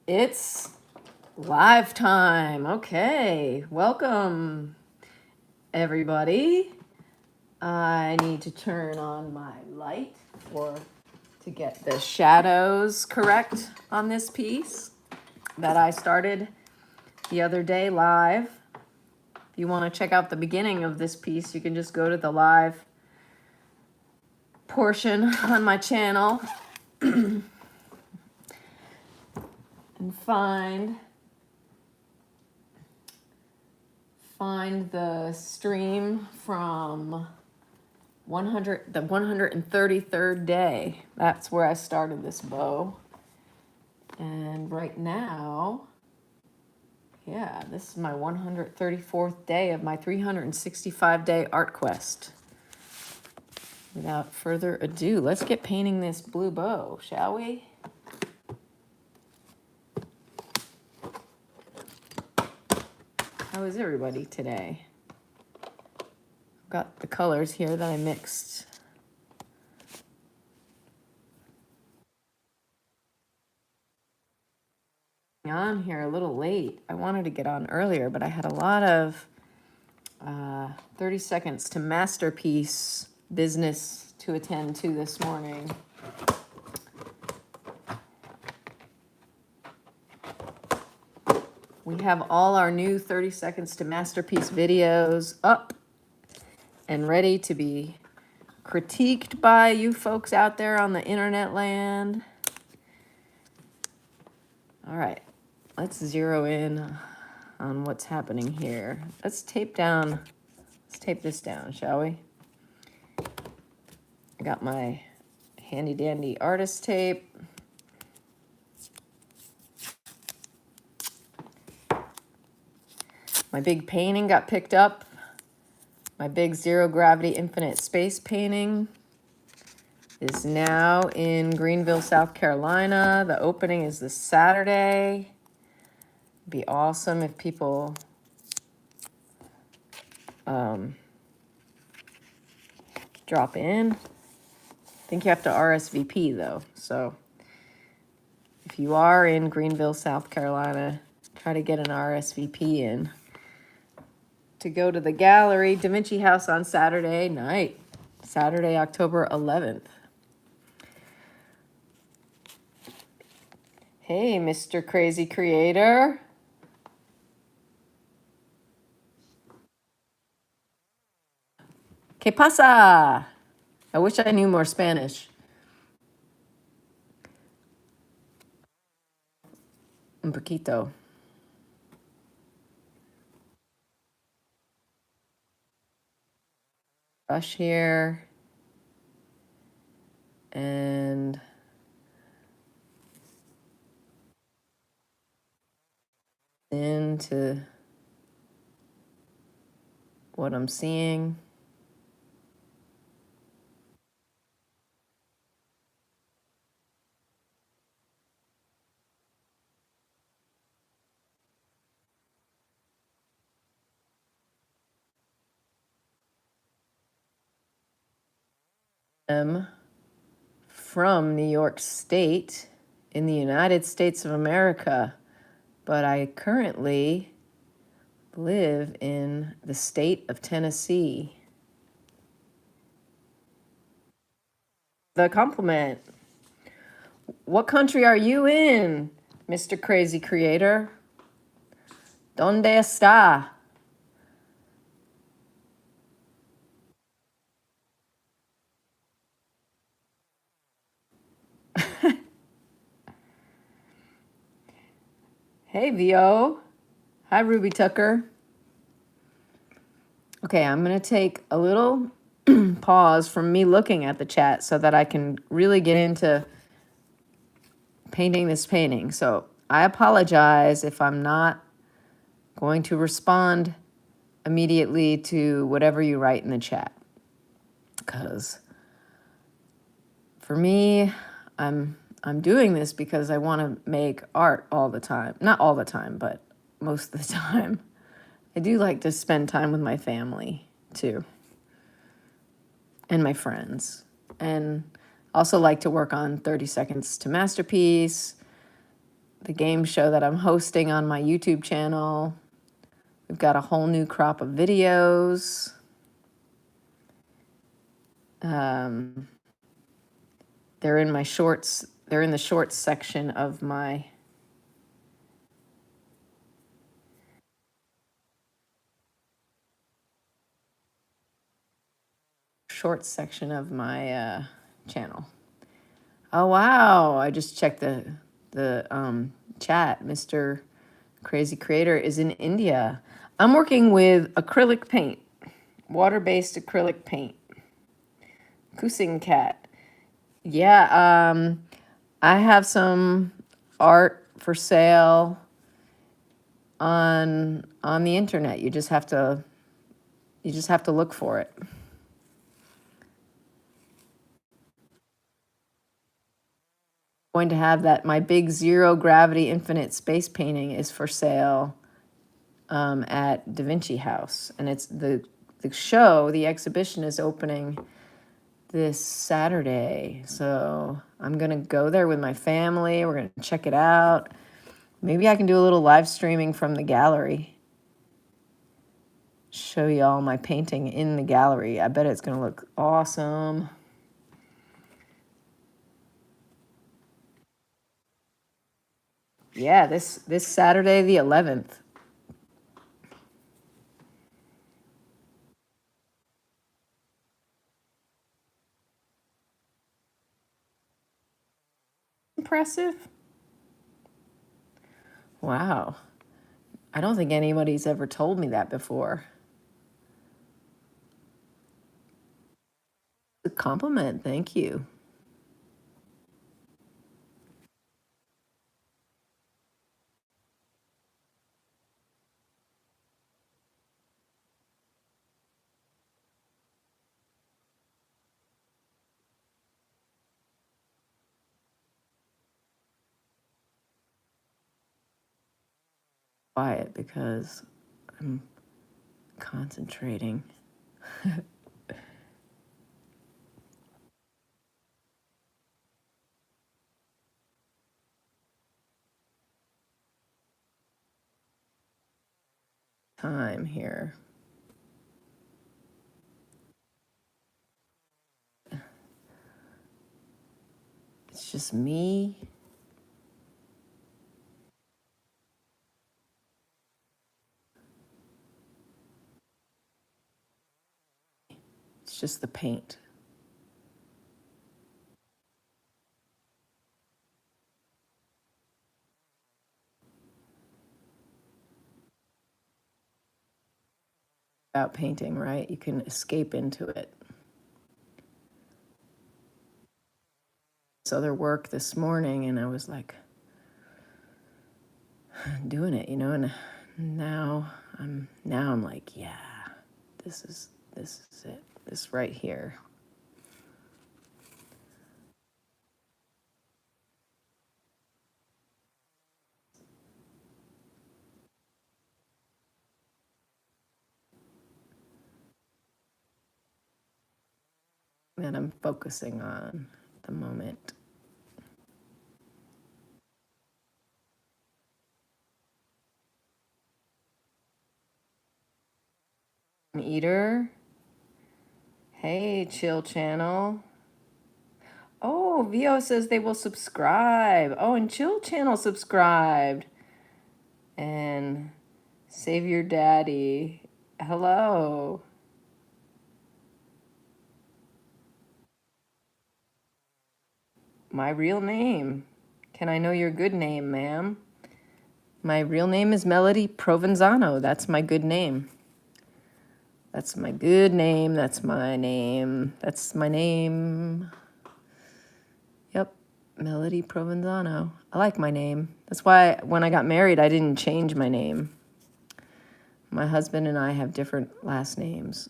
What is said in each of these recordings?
It's live time. Okay, welcome everybody. I need to turn on my light to get the shadows correct on this piece that I started the other day live. If you want to check out the beginning of this piece, you can just go to the live portion on my channel and find the stream from the 133rd day. That's where I started this bow. And right now, yeah, this is my 134th day of my 365-day art quest. Without further ado, let's get painting this blue bow, shall we? How is everybody today? I've got the colors here that I mixed. On here a little late. I wanted to get on earlier, but I had a lot of 30 seconds to masterpiece business to attend to this morning. We have all our new 30 seconds to masterpiece videos up and ready to be critiqued by you folks out there on the internet land. All right, let's zero in on what's happening here. Let's tape this down, shall we? I got my handy dandy artist tape. My big painting got picked up. My big zero gravity infinite space painting is now in Greenville, South Carolina. The opening is this Saturday. It'd be awesome if people drop in. I think you have to RSVP though. So if you are in Greenville, South Carolina, try to get an RSVP in to go to the gallery, Da Vinci House on Saturday night, Saturday, October 11th. Hey, Mr. Crazy Creator. ¿Qué pasa? I wish I knew more Spanish. Un poquito. Brush here. And into what I'm seeing. I'm from New York State in the United States of America, but I currently live in the state of Tennessee. The compliment. What country are you in, Mr. Crazy Creator? ¿Dónde está? Hey, VO. Hi, Ruby Tucker. Okay, I'm going to take a little pause from me looking at the chat so that I can really get into painting this painting. So I apologize if I'm not going to respond immediately to whatever you write in the chat. Because for me, I'm doing this because I want to make art all the time. Not all the time, but most of the time. I do like to spend time with my family too. And my friends. And also like to work on 30 seconds to masterpiece, the game show that I'm hosting on my YouTube channel. We've got a whole new crop of videos. They're in my shorts. They're in the shorts section of my channel. Oh wow! I just checked the chat. Mr. Crazy Creator is in India. I'm working with acrylic paint, water-based acrylic paint. Kusing Cat. Yeah, I have some art for sale on the internet. You just have to look for it. Going to have that. My big zero gravity infinite space painting is for sale at Da Vinci House, and it's the show. The exhibition is opening this Saturday, so I'm gonna go there with my family. We're gonna check it out. Maybe I can do a little live streaming from the gallery. Show you all my painting in the gallery. I bet it's gonna look awesome. Yeah, this Saturday the 11th. Impressive. Wow. I don't think anybody's ever told me that before. A compliment, thank you. Quiet because I'm concentrating. Time here. It's just me. It's just the paint. About painting, right? You can escape into it. This other work this morning, and I was like doing it, and now I'm like, yeah, this is it. This right here. That I'm focusing on at the moment. Eater. Hey, chill channel. Oh, Vio says they will subscribe. Oh, and chill channel subscribed. And Savior Daddy. Hello. My real name. Can I know your good name, ma'am? My real name is Melodie Provenzano. That's my good name. That's my good name. That's my name. That's my name. Yep, Melodie Provenzano. I like my name. That's why when I got married, I didn't change my name. My husband and I have different last names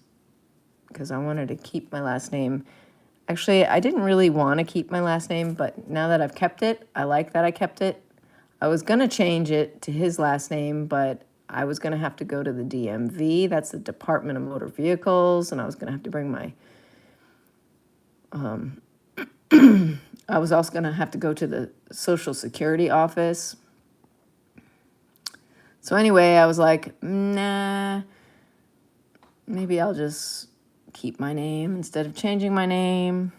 because I wanted to keep my last name. Actually, I didn't really want to keep my last name, but now that I've kept it, I like that I kept it. I was going to change it to his last name, but I was going to have to go to the DMV. That's the Department of Motor Vehicles, and I was going to have to bring my... I was also going to have to go to the Social Security office. So anyway, I was like, nah, maybe I'll just keep my name instead of changing my name.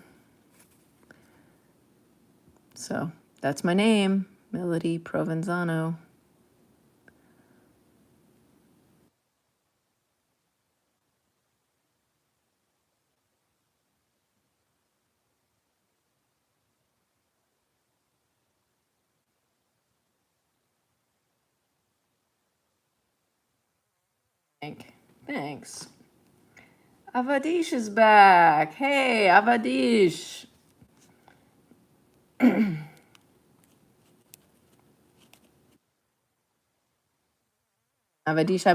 So that's my name, Melodie Provenzano. Thanks. Avadish is back. Hey, Avadish. Avadish,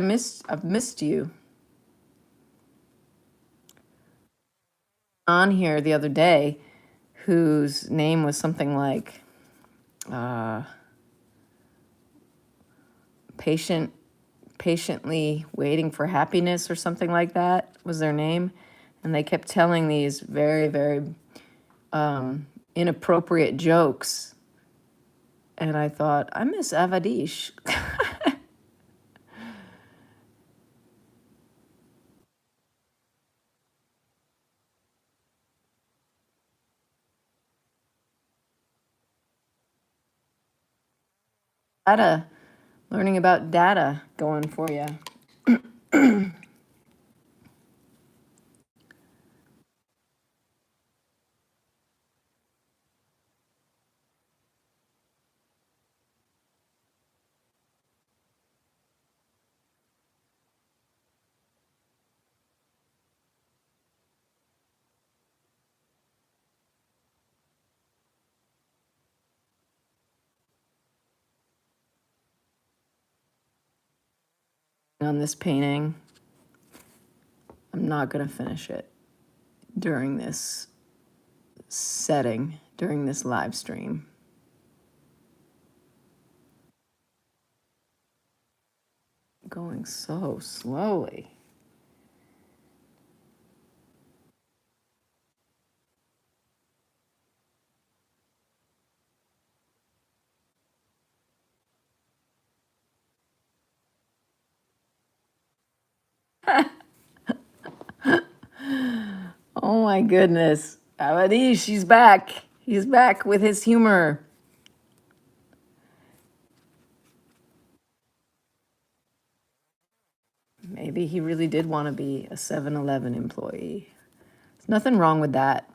I've missed you. On here the other day, whose name was something like uh, patient, patiently waiting for happiness or something like that was their name, and they kept telling these very, very inappropriate jokes, and I thought, I miss Avadish. Data, learning about data going for you. On this painting, I'm not going to finish it during this setting, during this live stream. Going so slowly. Oh my goodness. Avadish, she's back. He's back with his humor. Maybe he really did want to be a 7-Eleven employee. There's nothing wrong with that.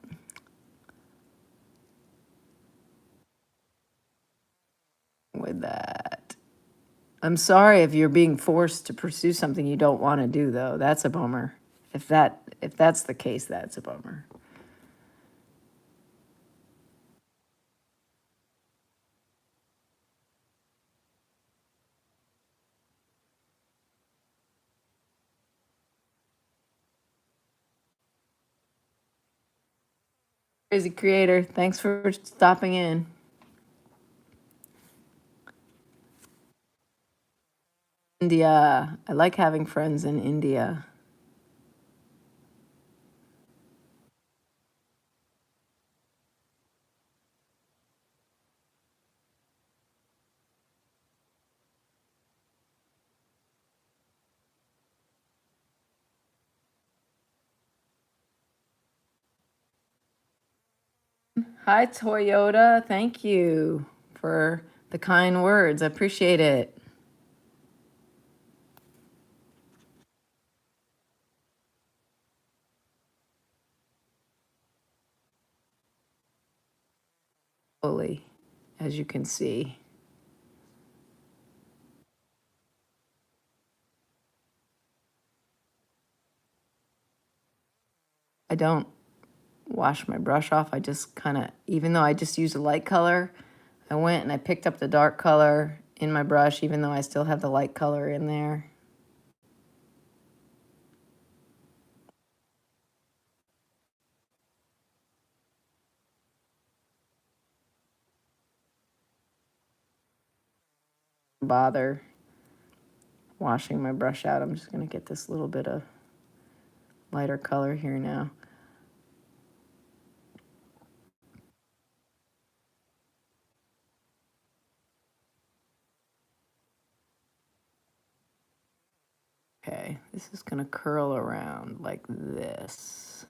With that. I'm sorry if you're being forced to pursue something you don't want to do, though. That's a bummer. If that's the case, that's a bummer. Crazy creator, thanks for stopping in. India. I like having friends in India. Hi, Toyota. Thank you for the kind words. I appreciate it. Slowly, as you can see. I don't wash my brush off. I just kind of, even though I just use a light color, I went and I picked up the dark color in my brush, even though I still have the light color in there. Bother washing my brush out. I'm just going to get this little bit of lighter color here now. Okay, this is gonna curl around like this.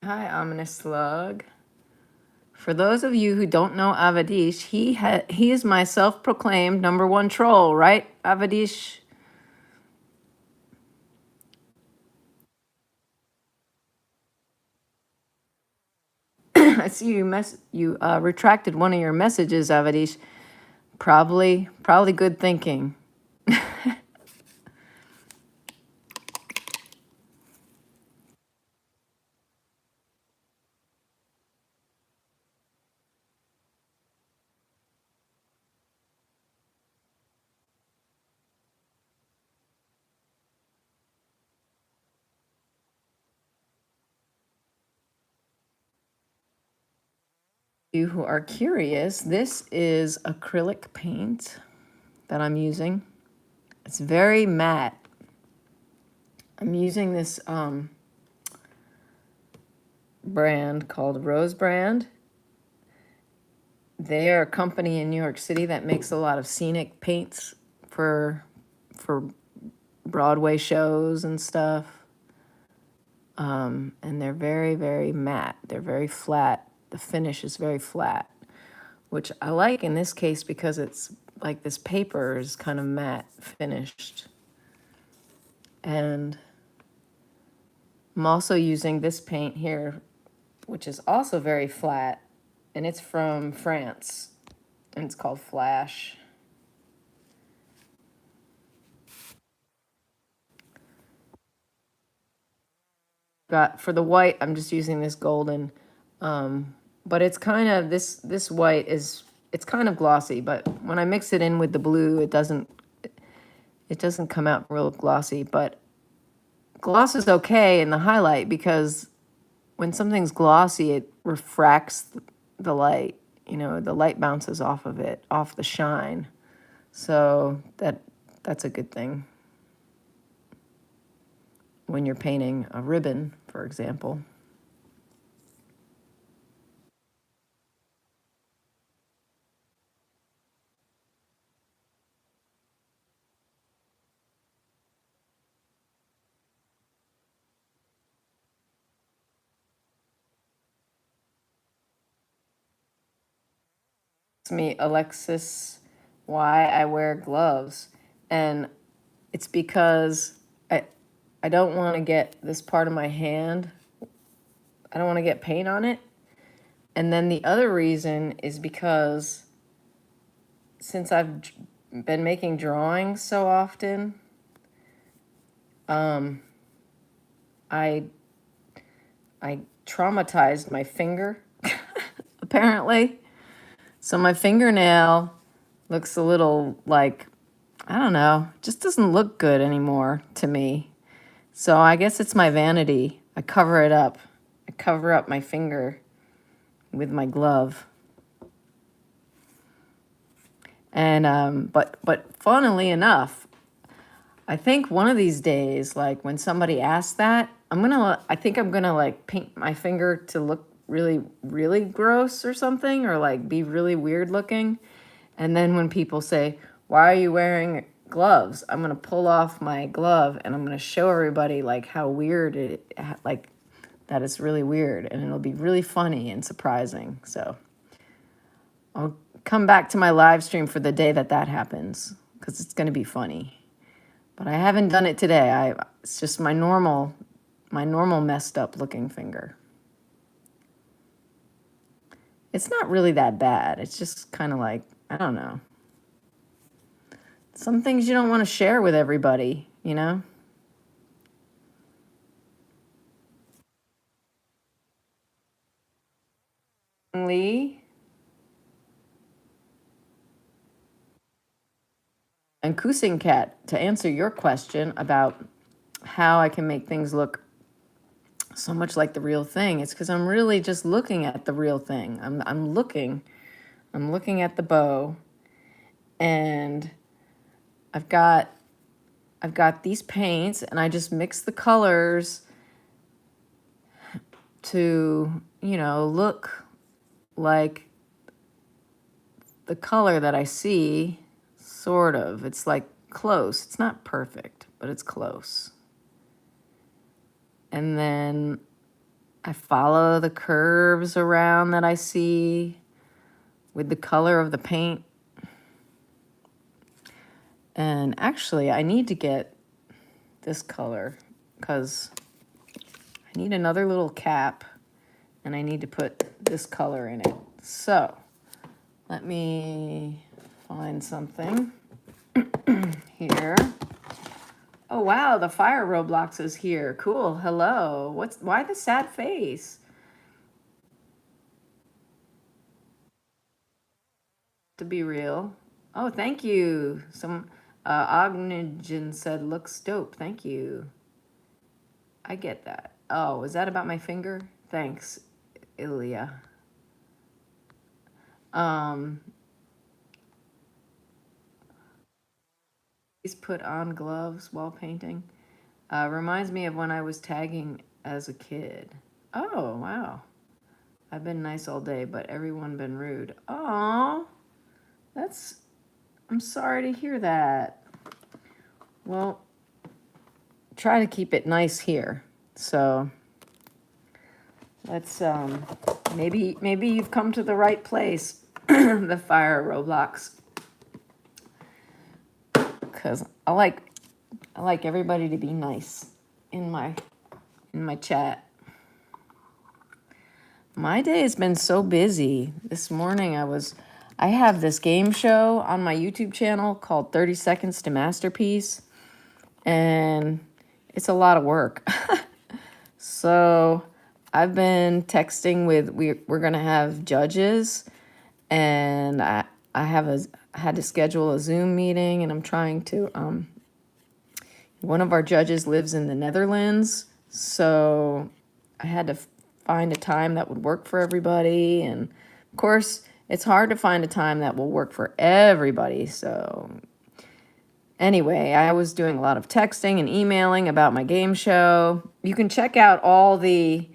Hi, ominous slug. For those of you who don't know Avadish, he is my self-proclaimed #1 troll, right, Avadish? I see you retracted one of your messages, Avadish. Probably good thinking. You who are curious, this is acrylic paint that I'm using. It's very matte. I'm using this brand called Rose Brand. They are a company in New York City that makes a lot of scenic paints for Broadway shows and stuff. And they're very, very matte. They're very flat. The finish is very flat, which I like in this case because it's like this paper is kind of matte finished. And I'm also using this paint here, which is also very flat, and it's from France, and it's called Flash. Got for the white, I'm just using this golden, but it's kind of this white is it's kind of glossy, but when I mix it in with the blue, it doesn't come out real glossy. But gloss is okay in the highlight because when something's glossy, it refracts the light. The light bounces off of it, off the shine. So that's a good thing when you're painting a ribbon, for example. It's me, Alexis, why I wear gloves. And it's because I don't want to get this part of my hand, I don't want to get paint on it. And then the other reason is because since I've been making drawings so often, I I traumatized my finger, apparently. So my fingernail looks a little like, I don't know, just doesn't look good anymore to me. So I guess it's my vanity. I cover it up. I cover up my finger with my glove. And but funnily enough, I think one of these days, like when somebody asks that, I think I'm gonna like paint my finger to look really, really gross or something, or like be really weird looking. And then when people say, "Why are you wearing gloves?" I'm gonna pull off my glove and I'm gonna show everybody like how weird like that is really weird, and it'll be really funny and surprising. So I'll come back to my live stream for the day that happens because it's gonna be funny. But I haven't done it today. It's just my normal messed up looking finger. It's not really that bad. It's just kind of like, I don't know. Some things you don't want to share with everybody, you know? Lee, And Kusing Cat, to answer your question about how I can make things look so much like the real thing, it's because I'm really just looking at the real thing. I'm looking at the bow, and I've got these paints, and I just mix the colors to, look like the color that I see, sort of. It's like close. It's not perfect, but it's close. And then I follow the curves around that I see with the color of the paint. And actually, I need to get this color because I need another little cap, and I need to put this color in it. So let me find something here. Oh wow, the fire Roblox is here. Cool. Hello. Why the sad face? To be real. Oh, thank you. Some Ognigen said looks dope. Thank you. I get that. Oh, is that about my finger? Thanks, Ilya. Please put on gloves while painting. Reminds me of when I was tagging as a kid. Oh, wow. I've been nice all day, but everyone been rude. Oh, I'm sorry to hear that. Well, try to keep it nice here. So let's, maybe you've come to the right place, the fire Roblox. Because I like everybody to be nice in my chat. My day has been so busy. This morning I have this game show on my YouTube channel called 30 Seconds to Masterpiece, and it's a lot of work. So I've been texting with, we're gonna have judges, and I had to schedule a Zoom meeting, and I'm trying to, one of our judges lives in the Netherlands, so I had to find a time that would work for everybody. And of course, it's hard to find a time that will work for everybody. So anyway, I was doing a lot of texting and emailing about my game show. You can check out all the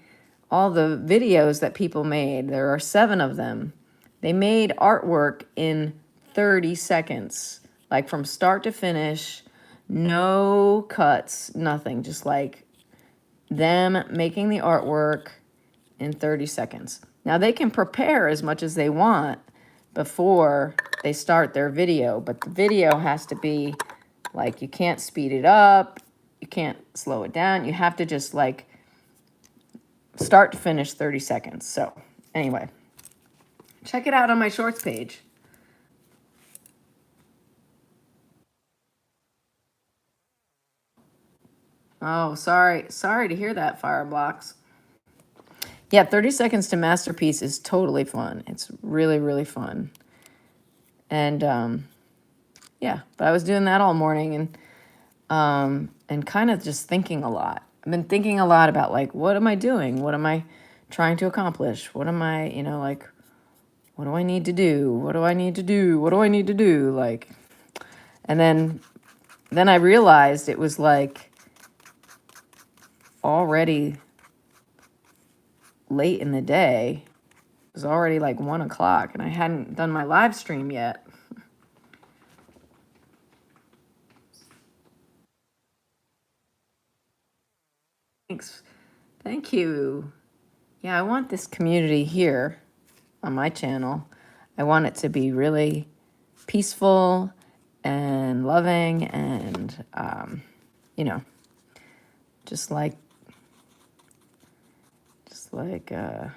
videos that people made. There are 7 of them. They made artwork in 30 seconds, like from start to finish, no cuts, nothing, just like them making the artwork in 30 seconds. Now they can prepare as much as they want before they start their video, but the video has to be like, you can't speed it up, you can't slow it down, you have to just like start to finish 30 seconds. So anyway, check it out on my shorts page. Oh, sorry to hear that, Fireblocks. Yeah, 30 Seconds to Masterpiece is totally fun. It's really, really fun. And yeah, but I was doing that all morning, and kind of just thinking a lot. I've been thinking a lot about, like, what am I doing? What am I trying to accomplish? What am I, like, what do I need to do? What do I need to do? What do I need to do? Like, and then I realized it was like already late in the day. It was already like 1 o'clock, and I hadn't done my live stream yet. Thanks. Thank you. Yeah, I want this community here on my channel. I want it to be really peaceful and loving, and just like where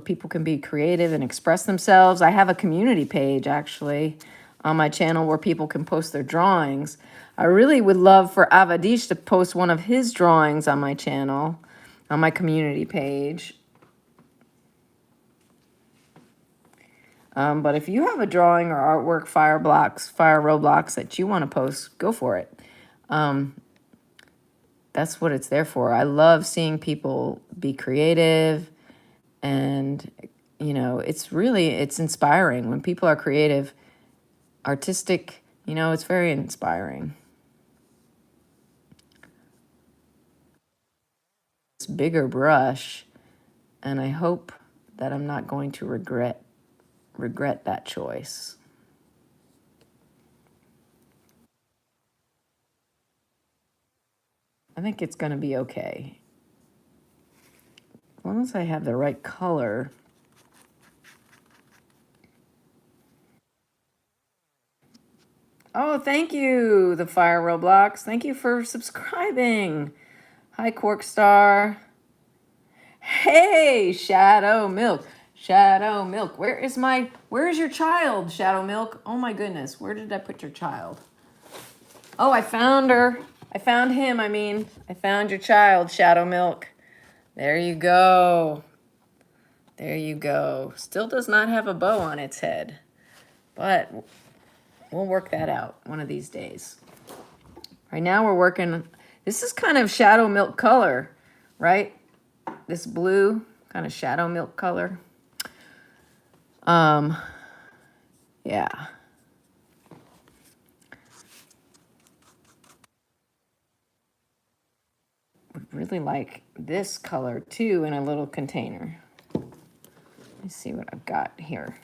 people can be creative and express themselves. I have a community page actually on my channel where people can post their drawings. I really would love for Avadish to post one of his drawings on my channel, on my community page. But if you have a drawing or artwork, fire roadblocks that you want to post, go for it. That's what it's there for. I love seeing people be creative, and it's inspiring when people are creative, artistic. It's very inspiring. It's bigger brush, and I hope that I'm not going to regret that choice. I think it's going to be okay. As long as I have the right color. Oh, thank you, the Fire Roblox. Thank you for subscribing. Hi, Corkstar. Hey, Shadow Milk. Shadow Milk. Where is your child, Shadow Milk? Oh my goodness. Where did I put your child? Oh, I found her. I found him, I mean. I found your child, Shadow Milk. There you go. There you go. Still does not have a bow on its head, but we'll work that out one of these days. Right now we're working, this is kind of Shadow Milk color, right? This blue kind of Shadow Milk color. Yeah. Would really like this color too in a little container. Let me see what I've got here.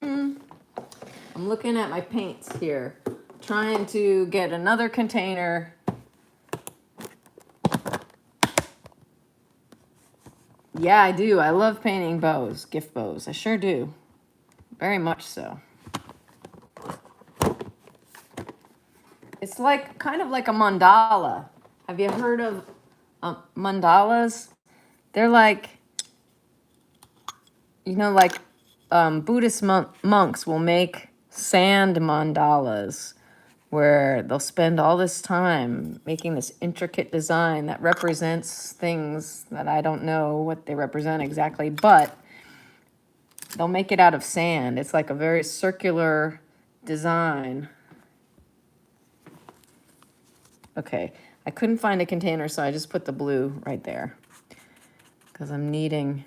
I'm looking at my paints here, trying to get another container. Yeah, I do. I love painting bows, gift bows. I sure do. Very much so. It's like kind of like a mandala. Have you heard of mandalas? They're like, like Buddhist monks will make sand mandalas where they'll spend all this time making this intricate design that represents things that I don't know what they represent exactly, but they'll make it out of sand. It's like a very circular design. Okay, I couldn't find a container, so I just put the blue right there because I'm needing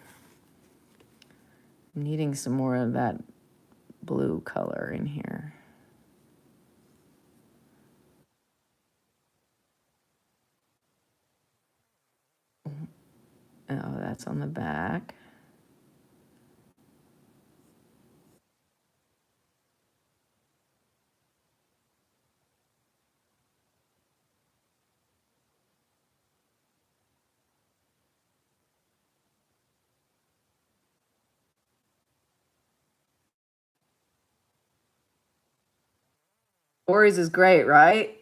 some more of that blue color in here. Oh, that's on the back. Stories is great, right?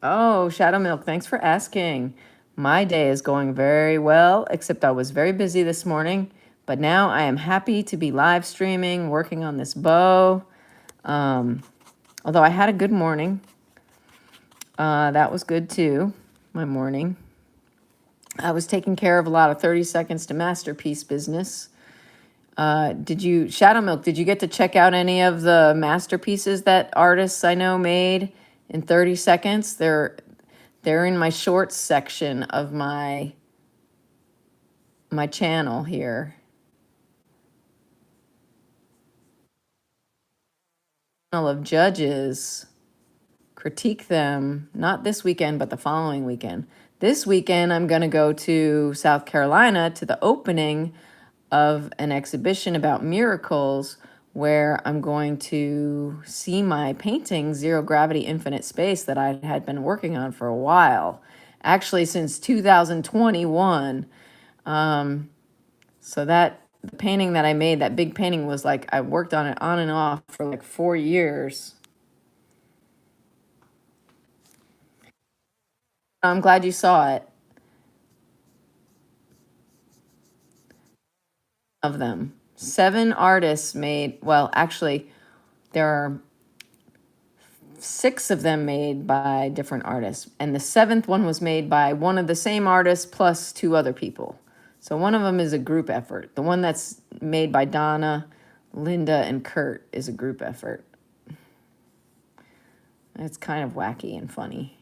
Oh, Shadow Milk, thanks for asking. My day is going very well, except I was very busy this morning. But now I am happy to be live streaming, working on this bow. Although I had a good morning. That was good too, my morning. I was taking care of a lot of 30 seconds to masterpiece business. Shadow Milk, did you get to check out any of the masterpieces that artists I know made in 30 seconds? They're in my shorts section of my channel here. Panel of judges critique them, not this weekend, but the following weekend. This weekend, I'm going to go to South Carolina to the opening of an exhibition about miracles where I'm going to see my painting, Zero Gravity Infinite Space, that I had been working on for a while, actually since 2021. So that the painting that I made, that big painting, was like I worked on it on and off for like 4 years. I'm glad you saw it. Of them, 7 artists made, well, actually, there are 6 of them made by different artists, and the 7th one was made by one of the same artists plus 2 other people. So one of them is a group effort. The one that's made by Donna, Linda, and Kurt is a group effort. It's kind of wacky and funny.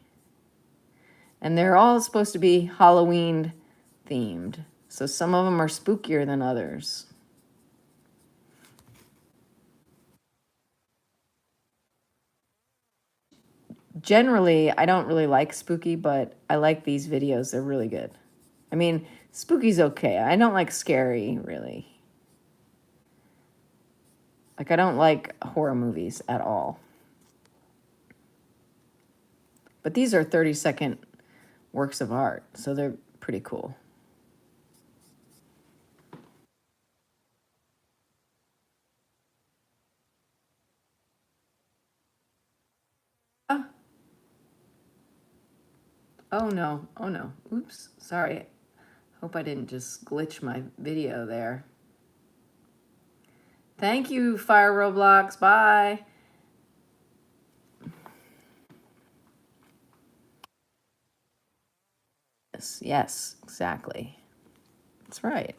And they're all supposed to be Halloween themed. So some of them are spookier than others. Generally, I don't really like spooky, but I like these videos. They're really good. I mean, spooky's okay. I don't like scary, really. Like, I don't like horror movies at all. But these are 30-second works of art, so they're pretty cool. Oh, oh no. Oh no. Oops. Sorry. Hope I didn't just glitch my video there. Thank you, Fire Roblox. Bye. Yes, exactly. That's right.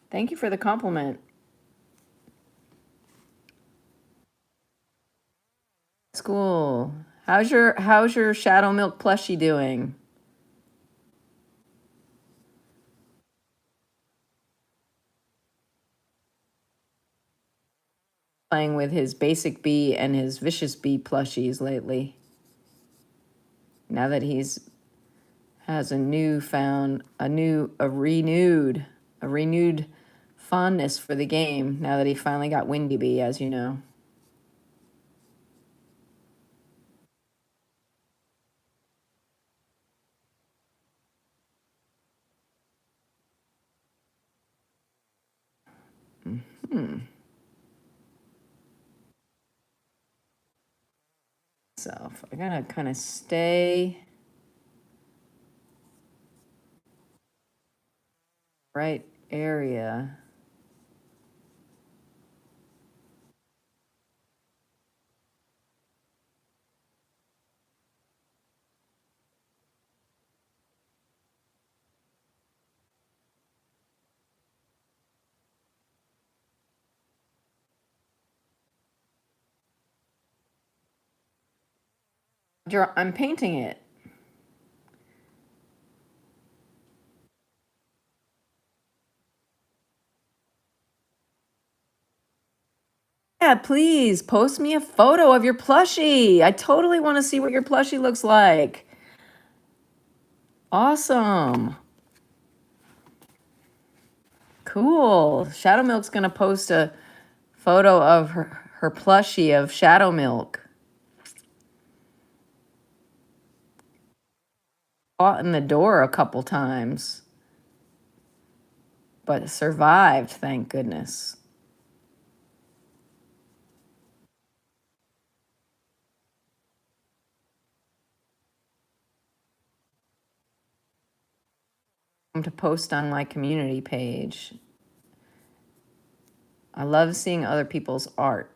Thank you for the compliment. School. How's your Shadow Milk plushie doing? Playing with his Basic Bee and his Vicious Bee plushies lately. Now that he's has a renewed fondness for the game now that he finally got Windy Bee, as you know. So I gotta kind of stay right area. I'm painting it. Yeah, please post me a photo of your plushie. I totally want to see what your plushie looks like. Awesome. Cool. Shadow Milk's going to post a photo of her plushie of Shadow Milk. Fought in the door a couple times, but survived, thank goodness. I'm to post on my community page. I love seeing other people's art.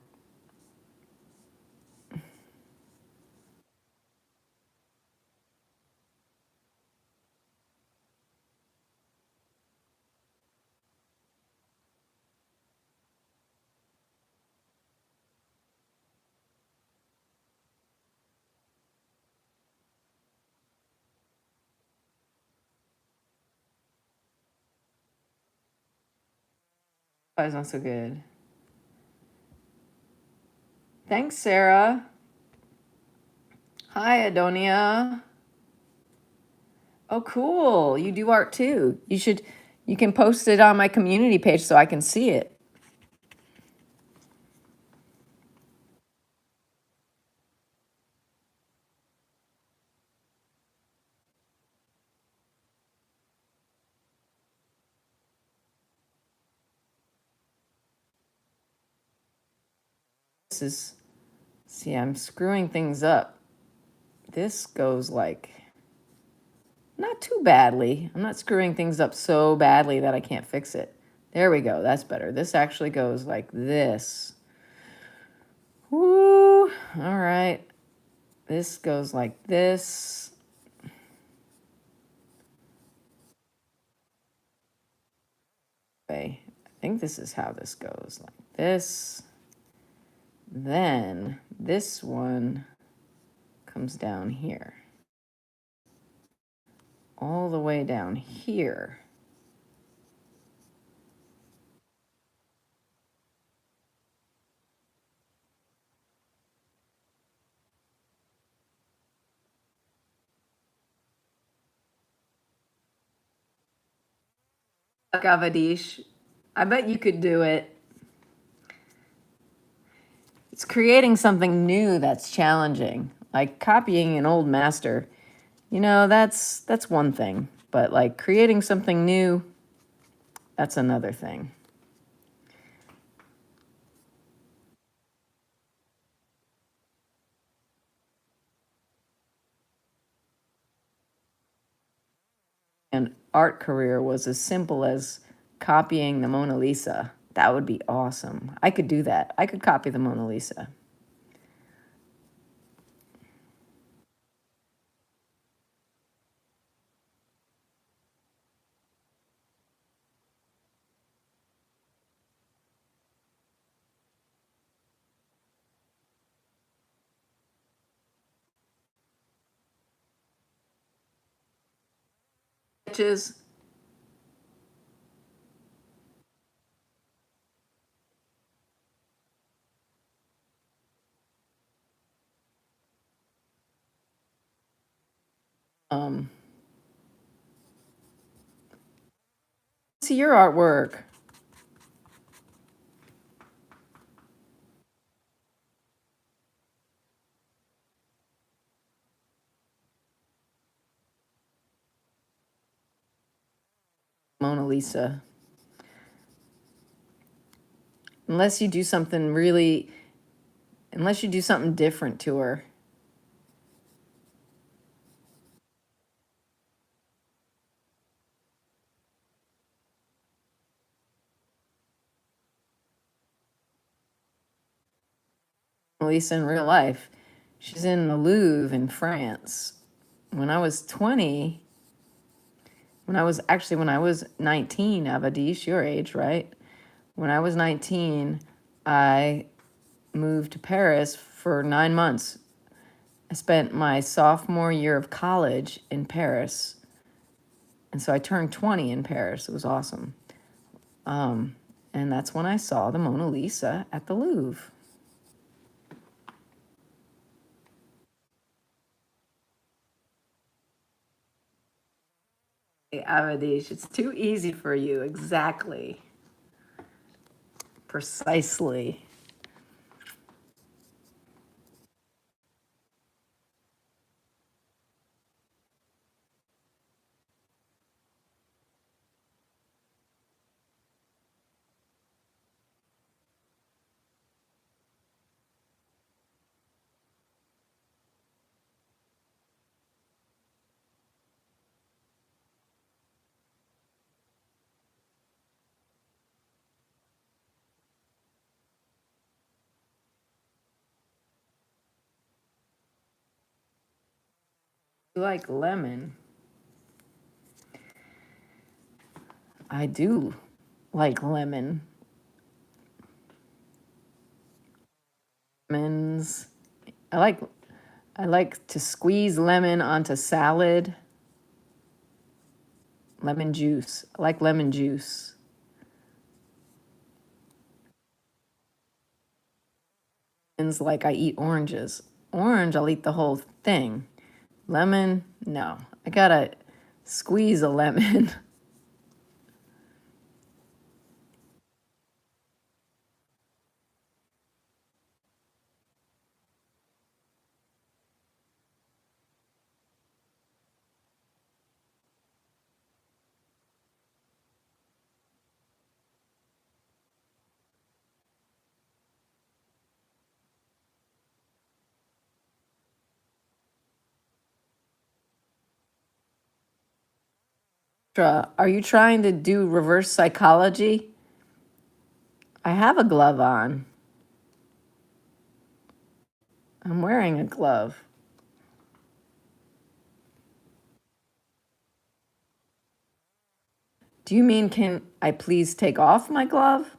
That was not so good. Thanks, Sarah. Hi, Adonia. Oh, cool. You do art too. You can post it on my community page so I can see it. this is, see, I'm screwing things up. This goes like, not too badly. I'm not screwing things up so badly that I can't fix it. There we go. That's better. This actually goes like this. Woo. All right. This goes like this. Okay. I think this is how this goes. Like this. Then this one comes down here. All the way down here. Avadish. I bet you could do it. It's creating something new that's challenging. Like copying an old master. You know, that's one thing. But like creating something new, that's another thing. An art career was as simple as copying the Mona Lisa. That would be awesome. I could do that. I could copy the Mona Lisa. Sketches. Um, see your artwork. Mona Lisa. Unless you do something really, unless you do something different to her. Mona Lisa in real life. She's in the Louvre in France. When I was 20, when I was 19, Avadish, your age, right? When I was 19, I moved to Paris for 9 months. I spent my sophomore year of college in Paris. And so I turned 20 in Paris. It was awesome. And that's when I saw the Mona Lisa at the Louvre. Hey, Avadish, it's too easy for you. Exactly. Precisely. You like lemon? I do like lemon. Lemons. I like I like to squeeze lemon onto salad. Lemon juice. I like lemon juice. Lemons like I eat oranges. Orange, I'll eat the whole thing. Lemon, no. I gotta squeeze a lemon. Are you trying to do reverse psychology? I have a glove on. I'm wearing a glove. Do you mean, can I please take off my glove?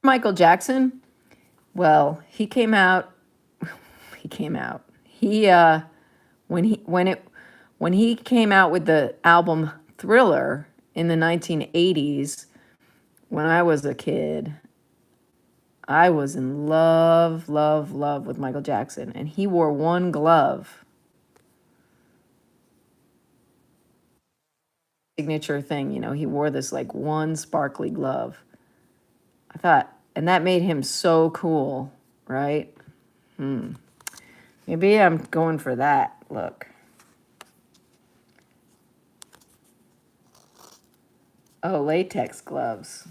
Michael Jackson? Well, he came out. He came out. He when he when it when he came out with the album Thriller in the 1980s, when I was a kid, I was in love, love, love with Michael Jackson, and he wore one glove. Signature thing, he wore this like one sparkly glove. I thought, and that made him so cool, right? Maybe I'm going for that look. Oh, latex gloves.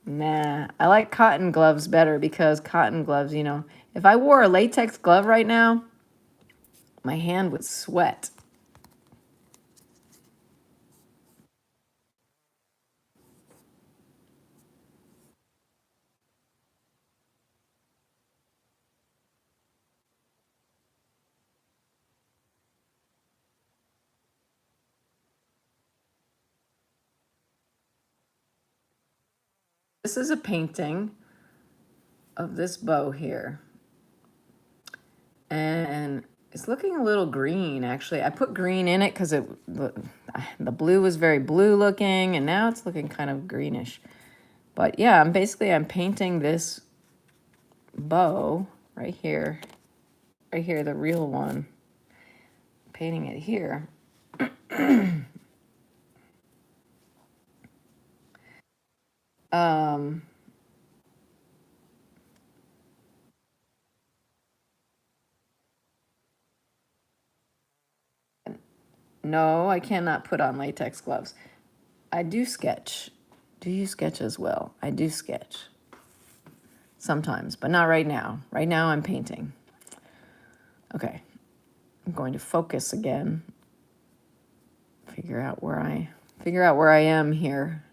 Nah, I like cotton gloves better because cotton gloves, if I wore a latex glove right now, my hand would sweat. This is a painting of this bow here. And it's looking a little green, actually. I put green in it because the blue was very blue looking, and now it's looking kind of greenish. But yeah, I'm painting this bow right here, the real one. Painting it here. Um, no, I cannot put on latex gloves. I do sketch. Do you sketch as well? I do sketch sometimes, but not right now. Right now I'm painting. Okay, I'm going to focus again. Figure out where I am here.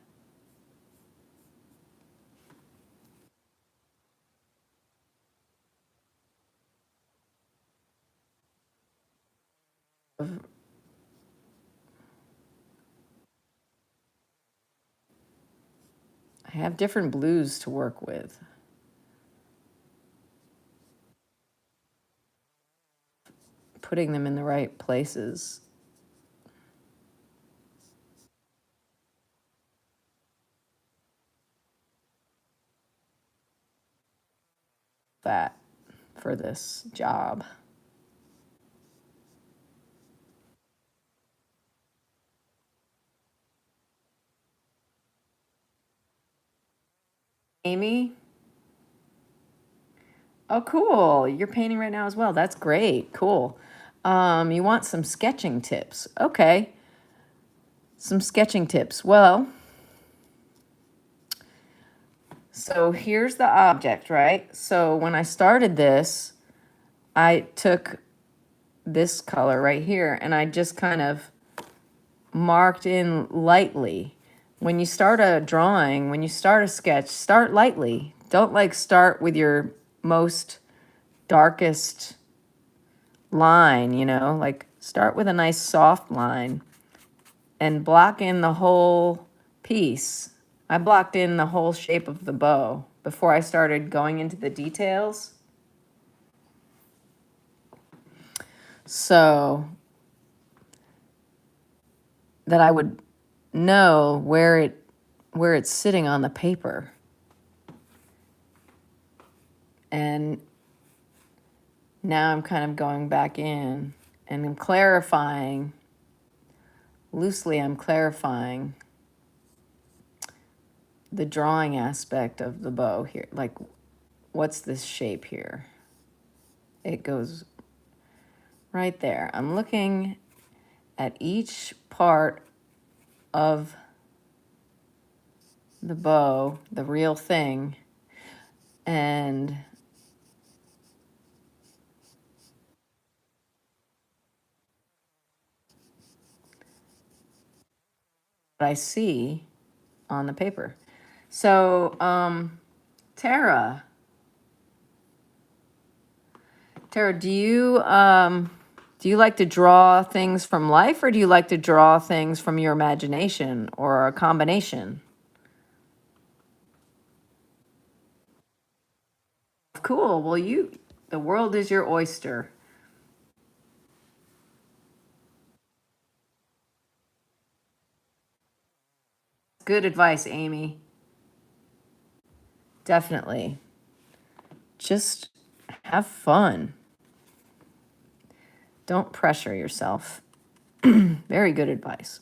I have different blues to work with. Putting them in the right places. That for this job. Amy? Oh, cool. You're painting right now as well. That's great. Cool. You want some sketching tips. Okay. Some sketching tips. Well, so here's the object, right? So when I started this, I took this color right here and I just kind of marked in lightly. When you start a drawing, when you start a sketch, start lightly. Don't like start with your most darkest line, like start with a nice soft line and block in the whole piece. I blocked in the whole shape of the bow before I started going into the details. So that I would know where it's sitting on the paper. And now I'm kind of going back in and I'm clarifying, loosely I'm clarifying the drawing aspect of the bow here. Like, what's this shape here? It goes right there. I'm looking at each part of the bow, the real thing, and what I see on the paper. So, Tara, do you like to draw things from life, or do you like to draw things from your imagination, or a combination? Cool. Well, the world is your oyster. Good advice, Amy. Definitely. Just have fun. Don't pressure yourself. Very good advice.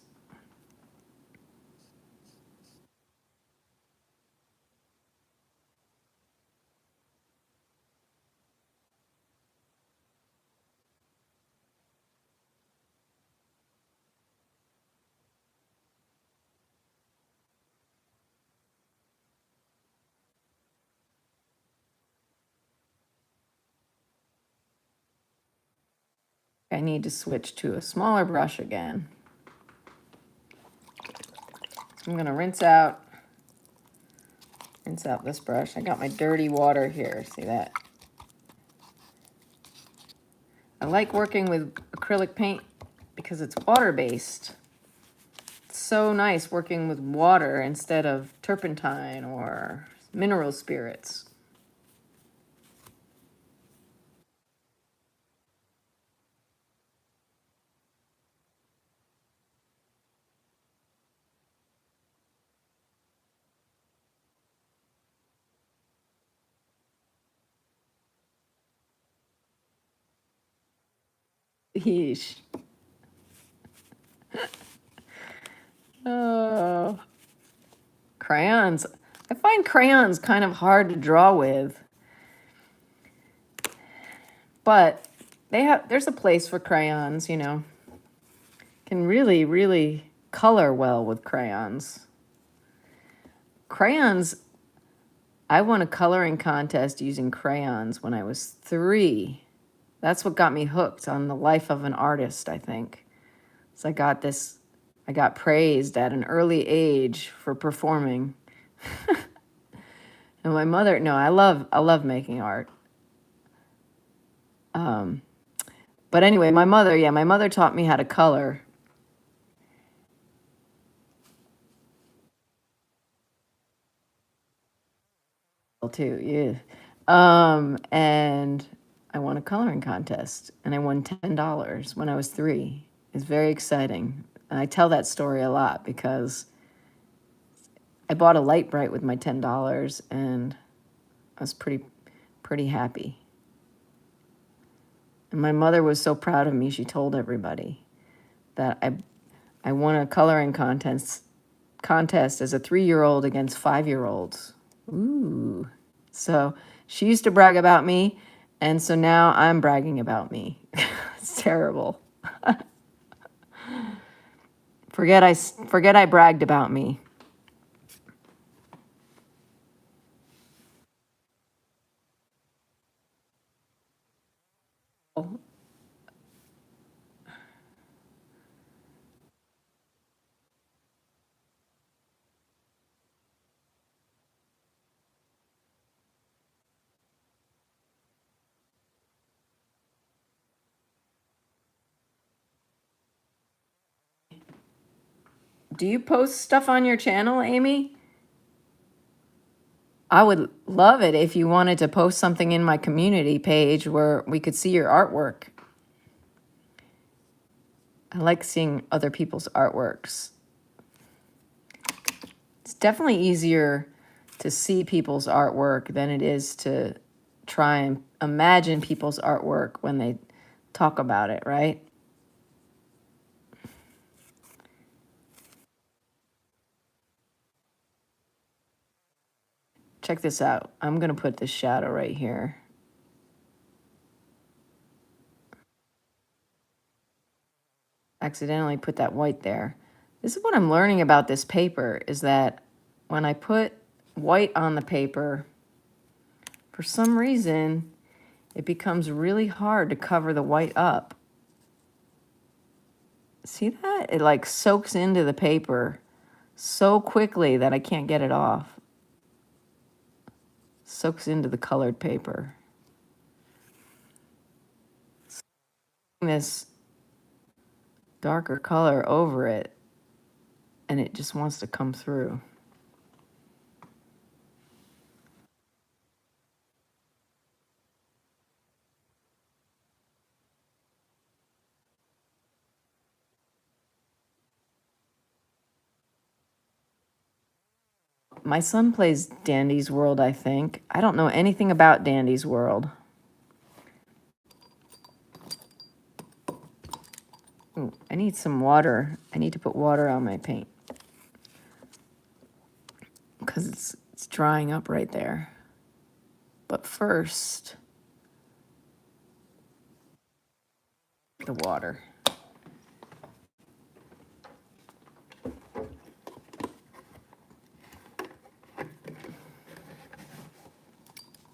I need to switch to a smaller brush again. So I'm going to rinse out this brush. I got my dirty water here. See that? I like working with acrylic paint because it's water-based. It's so nice working with water instead of turpentine or mineral spirits. Yeesh. Oh, crayons. I find crayons kind of hard to draw with, but there's a place for crayons, you know. Can really, really color well with crayons. Crayons, I won a coloring contest using crayons when I was 3. That's what got me hooked on the life of an artist, I think. So I got praised at an early age for performing. And my mother, no, I love making art. But anyway, my mother taught me how to color. Too, yeah. And I won a coloring contest, and I won $10 when I was 3. It's very exciting. And I tell that story a lot because I bought a light bright with my $10, and I was pretty happy. And my mother was so proud of me, she told everybody that I won a coloring contest as a 3-year-old against 5-year-olds. Ooh. So she used to brag about me, and so now I'm bragging about me. It's terrible. Forget I bragged about me. Do you post stuff on your channel, Amy? I would love it if you wanted to post something in my community page where we could see your artwork. I like seeing other people's artworks. It's definitely easier to see people's artwork than it is to try and imagine people's artwork when they talk about it, right? Check this out. I'm going to put this shadow right here. Accidentally put that white there. This is what I'm learning about this paper, is that when I put white on the paper, for some reason, it becomes really hard to cover the white up. See that? It like soaks into the paper so quickly that I can't get it off. Soaks into the colored paper. This darker color over it, and it just wants to come through. My son plays Dandy's World, I think. I don't know anything about Dandy's World. Ooh, I need some water. I need to put water on my paint because it's drying up right there. But first, the water.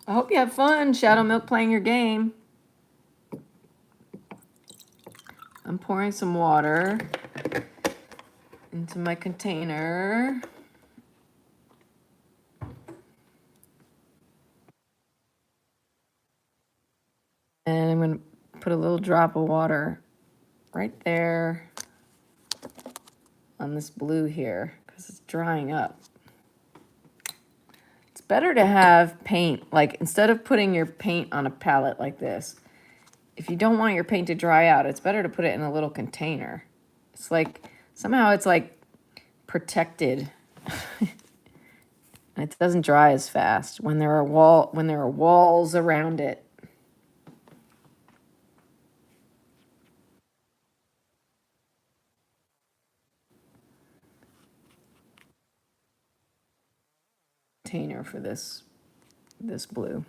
I hope you have fun, Shadow Milk, playing your game. I'm pouring some water into my container. And I'm going to put a little drop of water right there on this blue here because it's drying up. It's better to have paint, like instead of putting your paint on a palette like this, if you don't want your paint to dry out, it's better to put it in a little container. It's like, somehow it's like protected. And it doesn't dry as fast when there are walls around it. Container for this blue.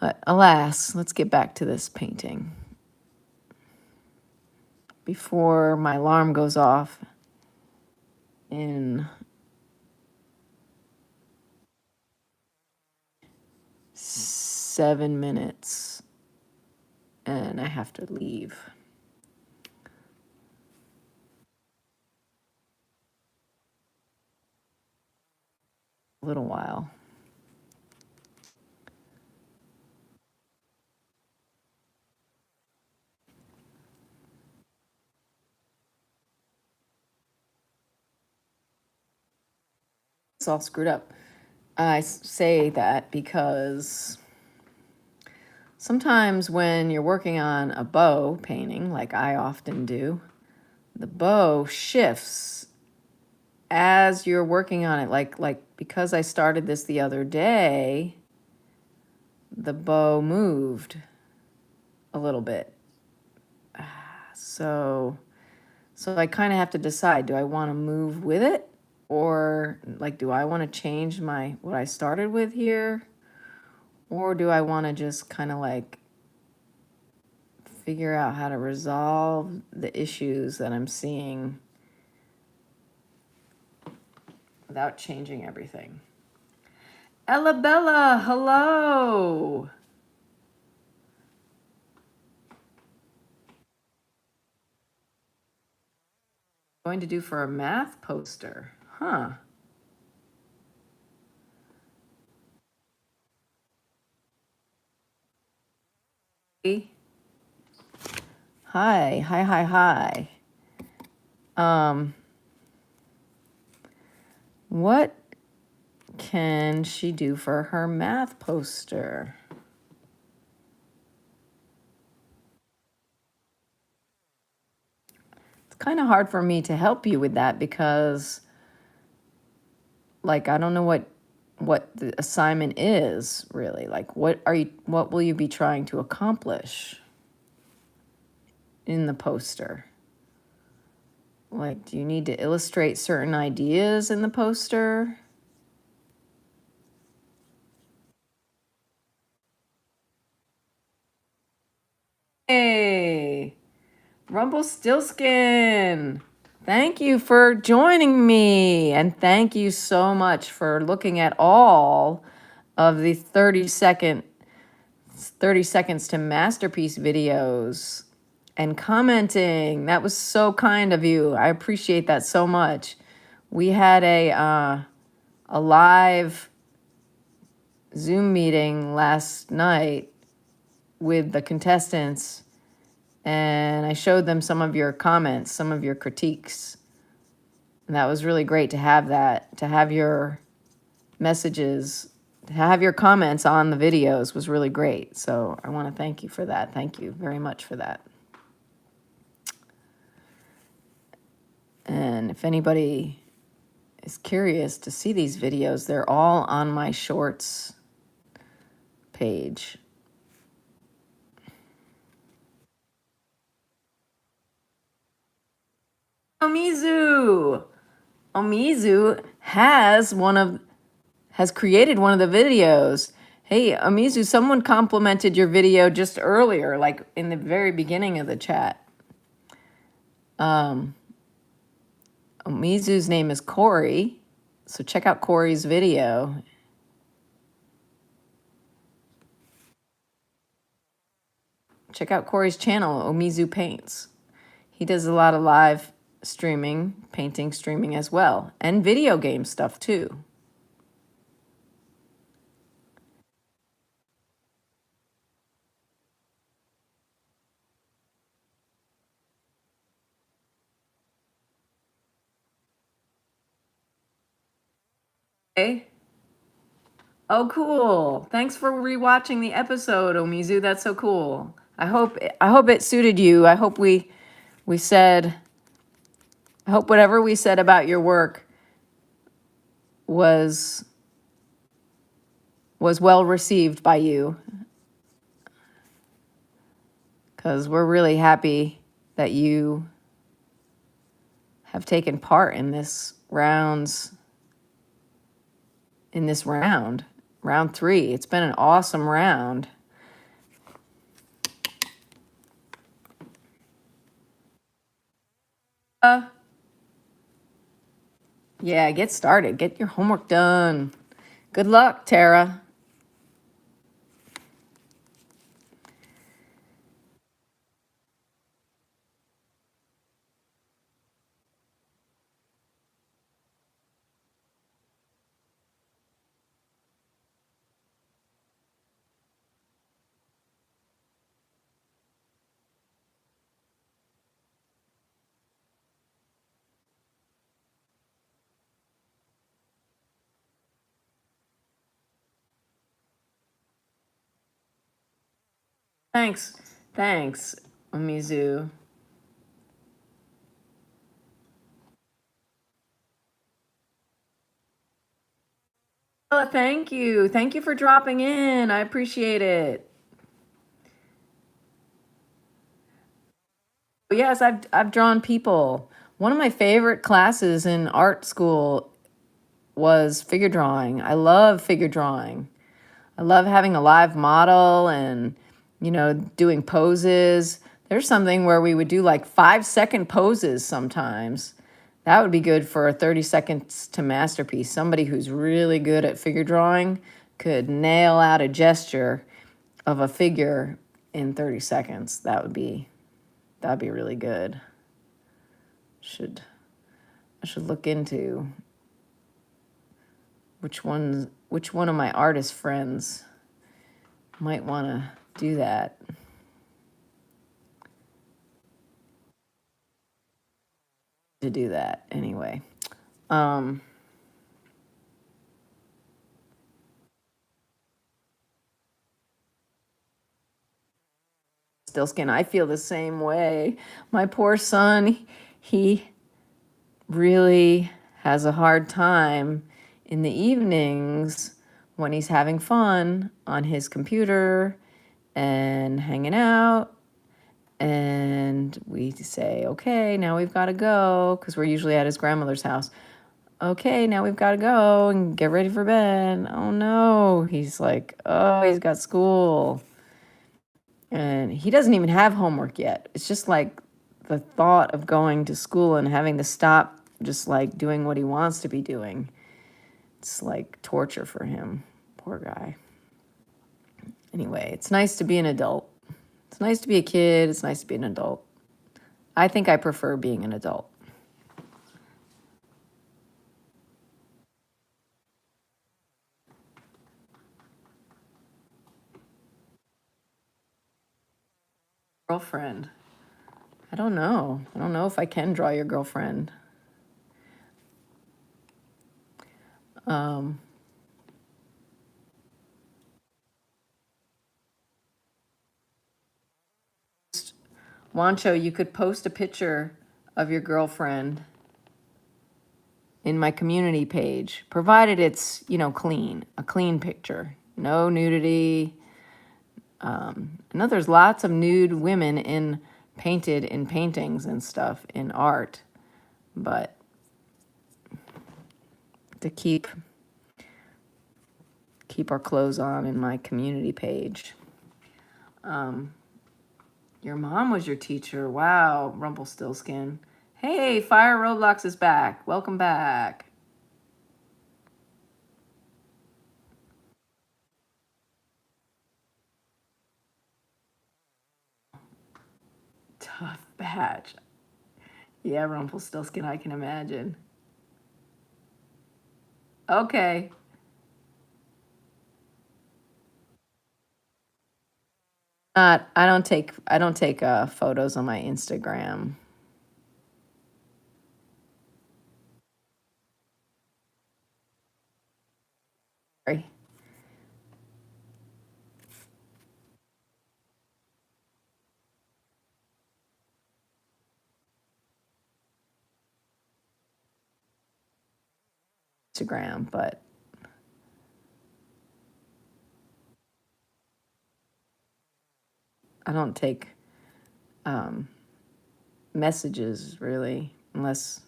But alas, let's get back to this painting before my alarm goes off in 7 minutes and I have to leave. A little while. It's all screwed up. I say that because sometimes when you're working on a bow painting, like I often do, the bow shifts as you're working on it. Like because I started this the other day, the bow moved a little bit. So I kind of have to decide, do I want to move with it? Or like, do I want to change what I started with here? Or do I want to just kind of like figure out how to resolve the issues that I'm seeing without changing everything? Ella Bella, hello. Going to do for a math poster, huh? Hi. What can she do for her math poster? It's kind of hard for me to help you with that because, like, I don't know what the assignment is really. Like, what will you be trying to accomplish in the poster? Like, do you need to illustrate certain ideas in the poster? Hey, Rumpelstiltskin. Thank you for joining me. And thank you so much for looking at all of the 30 seconds to masterpiece videos and commenting. That was so kind of you. I appreciate that so much. We had a live Zoom meeting last night with the contestants, and I showed them some of your comments, some of your critiques. And that was really great to have that, to have your messages, to have your comments on the videos was really great. So I want to thank you for that. Thank you very much for that. And if anybody is curious to see these videos, they're all on my shorts page. Omizu! Omizu has created one of the videos. Hey, Omizu, someone complimented your video just earlier, like in the very beginning of the chat. Omizu's name is Corey, so check out Corey's video. Check out Corey's channel, Omizu Paints. He does a lot of live streaming, painting streaming as well, and video game stuff too. Okay. Oh, cool. Thanks for rewatching the episode, Omizu. That's so cool. I hope it suited you. I hope I hope whatever we said about your work was well received by you. Because we're really happy that you have taken part in this round, round 3. It's been an awesome round. Yeah, get started. Get your homework done. Good luck, Tara. Thanks, Omizu. Oh, thank you. Thank you for dropping in. I appreciate it. Yes, I've drawn people. One of my favorite classes in art school was figure drawing. I love figure drawing. I love having a live model and, doing poses. There's something where we would do like 5-second poses sometimes. That would be good for a 30 seconds to masterpiece. Somebody who's really good at figure drawing could nail out a gesture of a figure in 30 seconds. That'd be really good. I should look into which one of my artist friends might want to do that. To do that anyway. Stillskin, I feel the same way. My poor son, he really has a hard time in the evenings when he's having fun on his computer and hanging out. And we say, okay, now we've got to go, because we're usually at his grandmother's house. Okay, now we've got to go and get ready for bed. Oh no, he's like, oh, he's got school. And he doesn't even have homework yet. It's just like the thought of going to school and having to stop just like doing what he wants to be doing. It's like torture for him. Poor guy. Anyway, it's nice to be an adult. It's nice to be a kid. It's nice to be an adult. I think I prefer being an adult. Girlfriend. I don't know. I don't know if I can draw your girlfriend. Wancho, you could post a picture of your girlfriend in my community page, provided it's, clean, a clean picture. No nudity. I know there's lots of nude women painted in paintings and stuff in art, but to keep our clothes on in my community page. Your mom was your teacher. Wow, Rumpelstiltskin. Hey, Fire Roblox is back. Welcome back. Tough batch. Yeah, Rumpelstiltskin, I can imagine. Okay. I don't take photos on my Instagram. Sorry. Instagram, but I don't take messages really, unless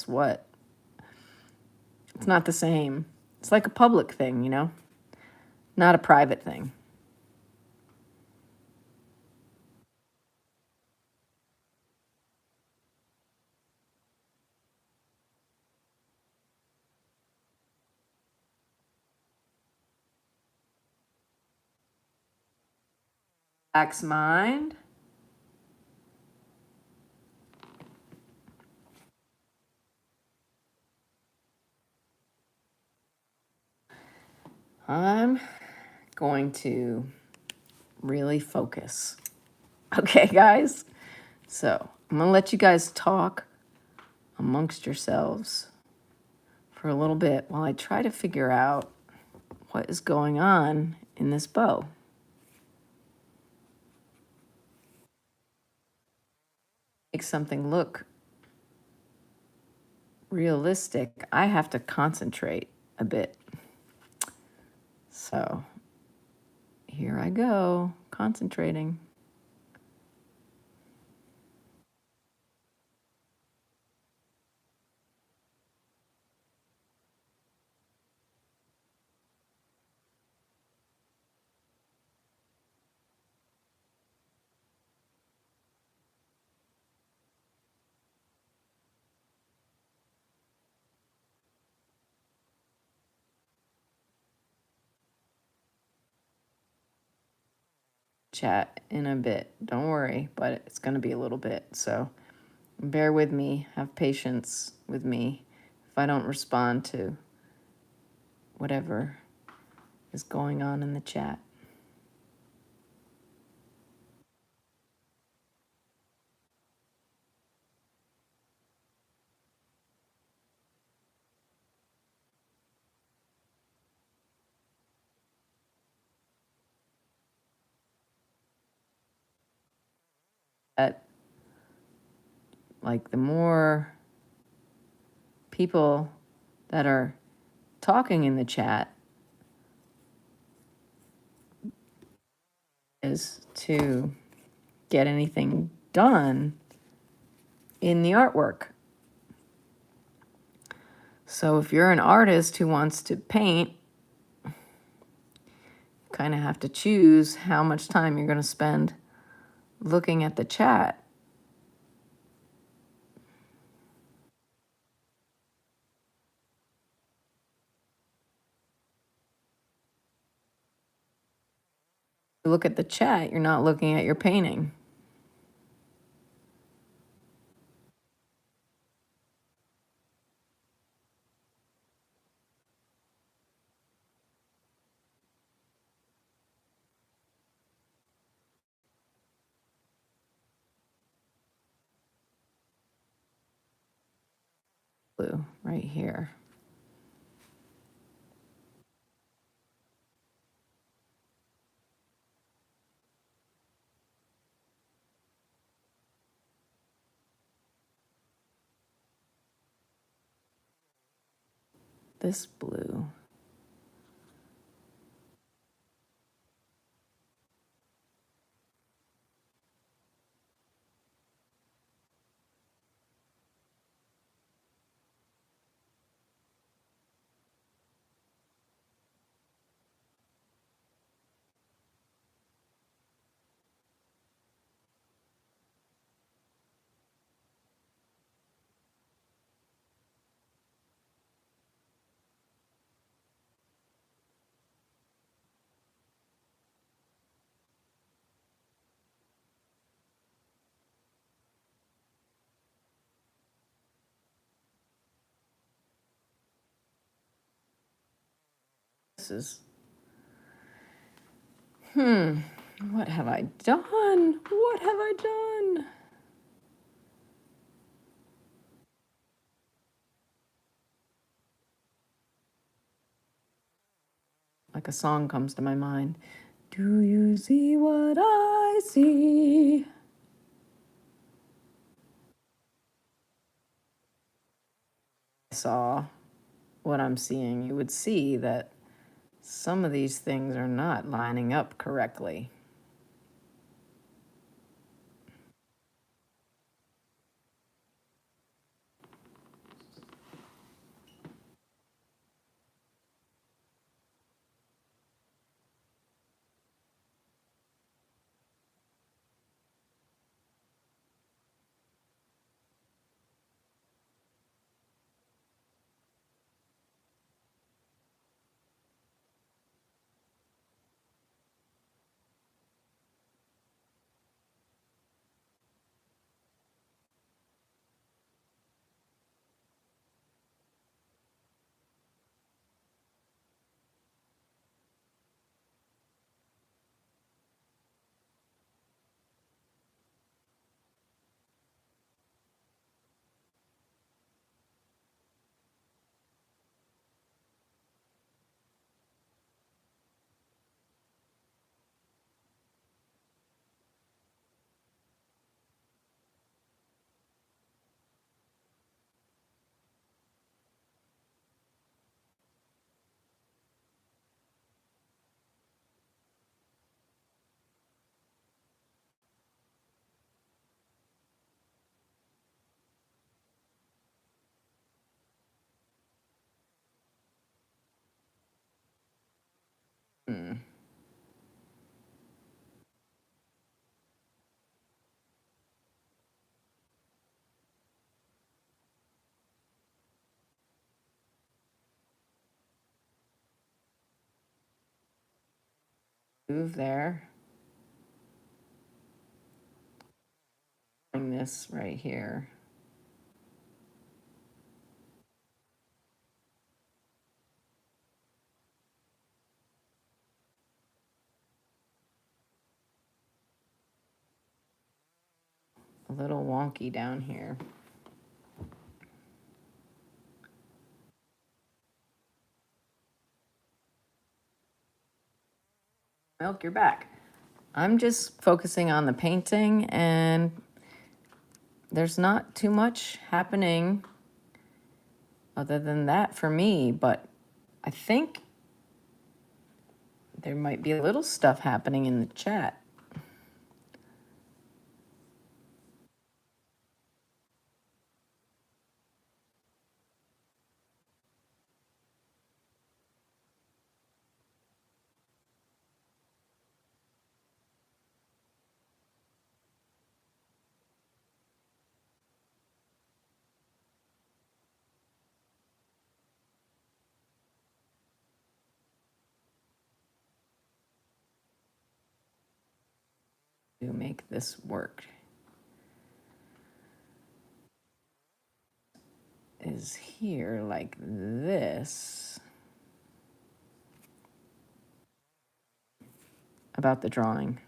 what? It's not the same. It's like a public thing, not a private thing. Axe mind. I'm going to really focus. Okay, guys? So I'm going to let you guys talk amongst yourselves for a little bit while I try to figure out what is going on in this bow. Make something look realistic, I have to concentrate a bit. So here I go, concentrating. Chat in a bit. Don't worry, but it's going to be a little bit. So bear with me. Have patience with me if I don't respond to whatever is going on in the chat. That, like, the more people that are talking in the chat is to get anything done in the artwork. So if you're an artist who wants to paint, you kind of have to choose how much time you're going to spend looking at the chat. You look at the chat, you're not looking at your painting. Blue right here. This blue. This is, what have I done? What have I done? Like a song comes to my mind. Do you see what I see? Saw what I'm seeing, you would see that some of these things are not lining up correctly. Hmm. Move there. Bring this right here. A little wonky down here. Milk, you're back. I'm just focusing on the painting, and there's not too much happening other than that for me, but I think there might be a little stuff happening in the chat. to make this work. Is here like this about the drawing.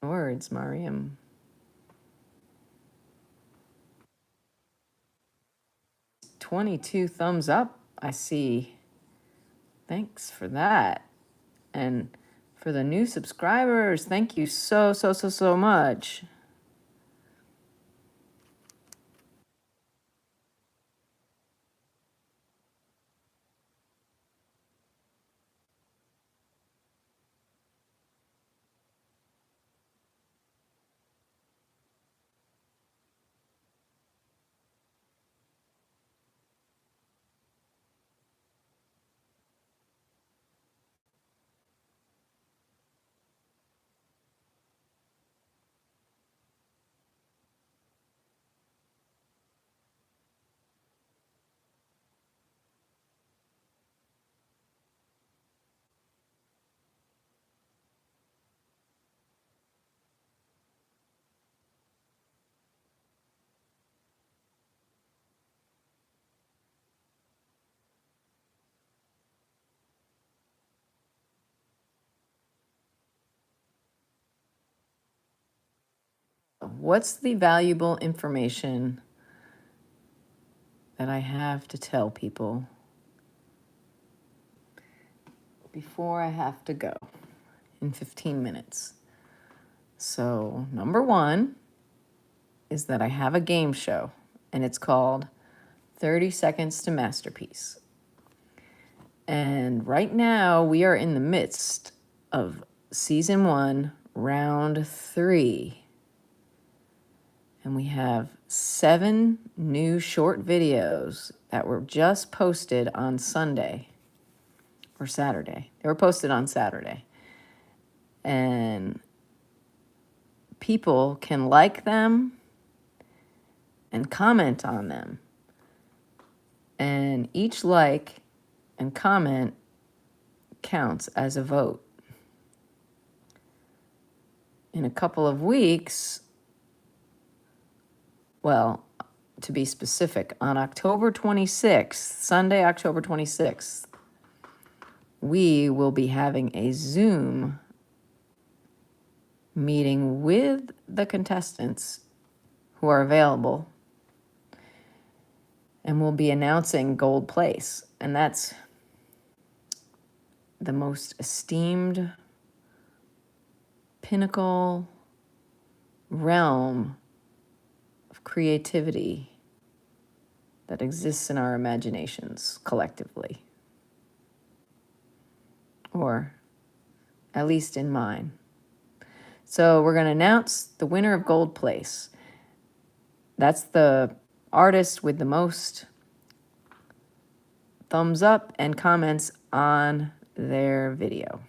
Words, Mariam. 22 thumbs up, I see. Thanks for that. And for the new subscribers, thank you so much. What's the valuable information that I have to tell people before I have to go in 15 minutes? So, number one is that I have a game show, and it's called 30 Seconds to Masterpiece. And right now, we are in the midst of season 1, round 3. And we have 7 new short videos that were just posted on Sunday or Saturday. They were posted on Saturday. And people can like them and comment on them. And each like and comment counts as a vote. In a couple of weeks, well, to be specific, on October 26th, Sunday, October 26th, we will be having a Zoom meeting with the contestants who are available, and we'll be announcing Gold Place. And that's the most esteemed pinnacle realm of creativity that exists in our imaginations collectively, or at least in mine. So we're going to announce the winner of Gold Place. That's the artist with the most thumbs up and comments on their video.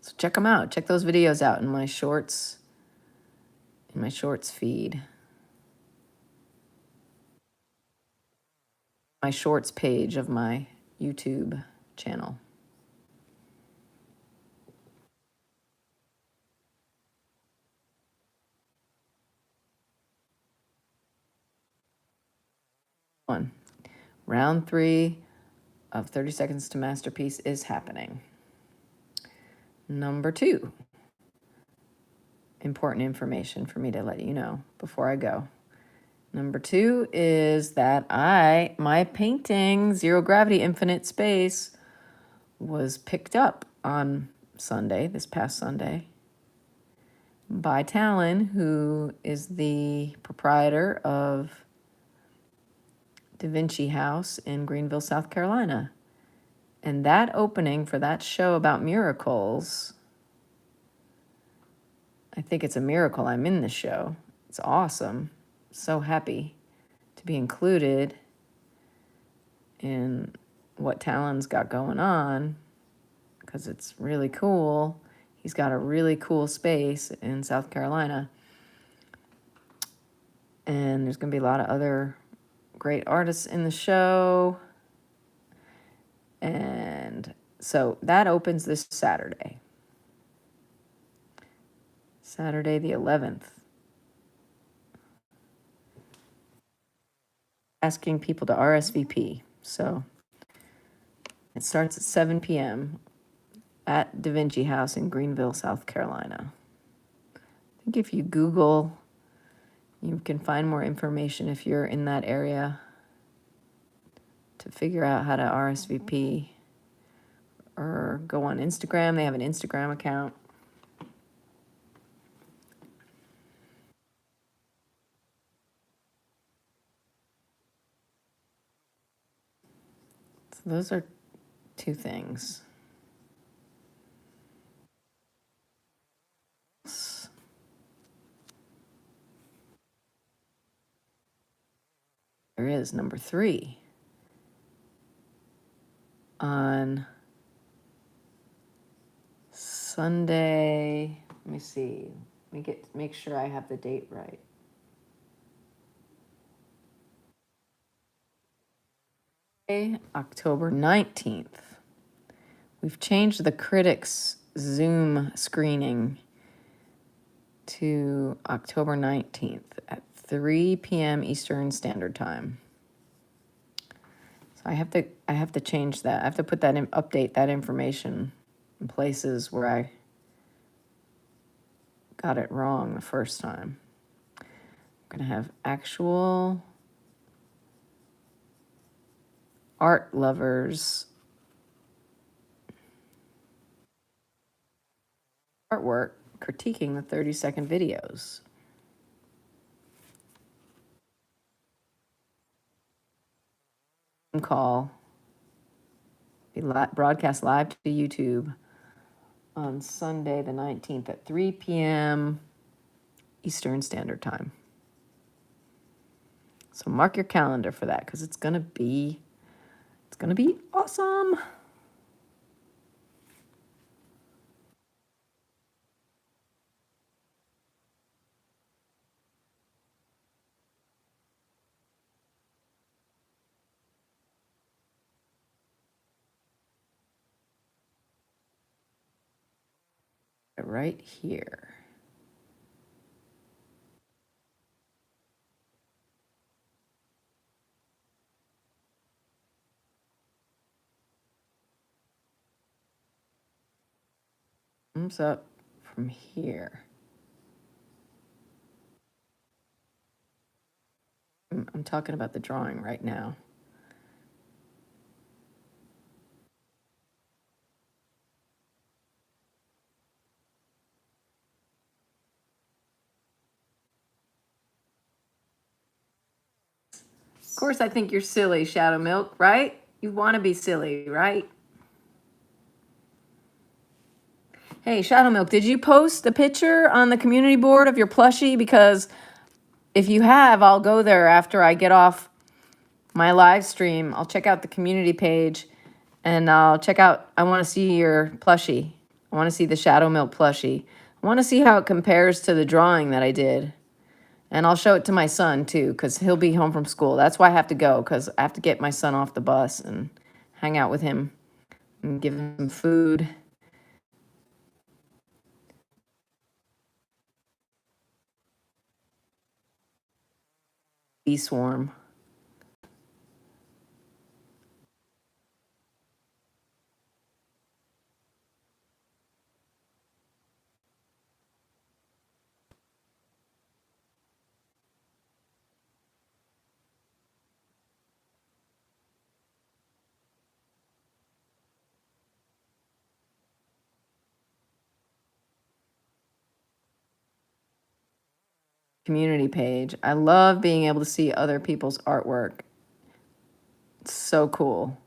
So check them out. Check those videos out in my shorts feed. My shorts page of my YouTube channel. One. Round 3 of 30 Seconds to Masterpiece is happening. Number 2. Important information for me to let you know before I go. Number 2 is that my painting, Zero Gravity Infinite Space, was picked up on Sunday, this past Sunday, by Talon, who is the proprietor of Da Vinci House in Greenville, South Carolina. And that opening for that show about miracles, I think it's a miracle I'm in the show. It's awesome. So happy to be included in what Talon's got going on, because it's really cool. He's got a really cool space in South Carolina. And there's going to be a lot of other great artists in the show. And so that opens this Saturday. Saturday the 11th. Asking people to RSVP. So it starts at 7 p.m. at Da Vinci House in Greenville, South Carolina. I think if you Google, you can find more information if you're in that area to figure out how to RSVP, or go on Instagram. They have an Instagram account. So those are two things. There is number 3 on Sunday. Let me see. Let me make sure I have the date right. October 19th. We've changed the critics Zoom screening to October 19th at 3 p.m. Eastern Standard Time. So I have to change that. I have to put that in, update that information in places where I got it wrong the first time. I'm going to have actual art lovers artwork critiquing the 30-second videos. Call be broadcast live to YouTube on Sunday the 19th at 3 p.m. Eastern Standard Time. So mark your calendar for that, because it's gonna be awesome. Right here. Thumbs up from here. I'm talking about the drawing right now. Of course, I think you're silly, Shadow Milk, right? You want to be silly, right? Hey, Shadow Milk, did you post a picture on the community board of your plushie? Because if you have, I'll go there after I get off my live stream. I'll check out the community page, and I'll check out, I want to see your plushie. I want to see the Shadow Milk plushie. I want to see how it compares to the drawing that I did. And I'll show it to my son, too, because he'll be home from school. That's why I have to go, because I have to get my son off the bus and hang out with him and give him some food. Bee swarm. Community page. I love being able to see other people's artwork. It's so cool.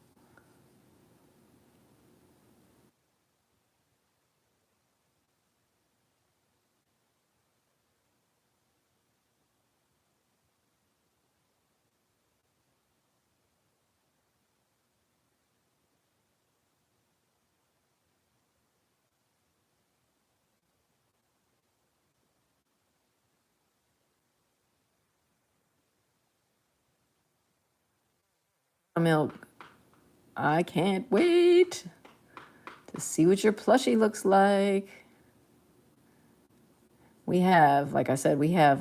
Milk. I can't wait to see what your plushie looks like. We have, like I said, we have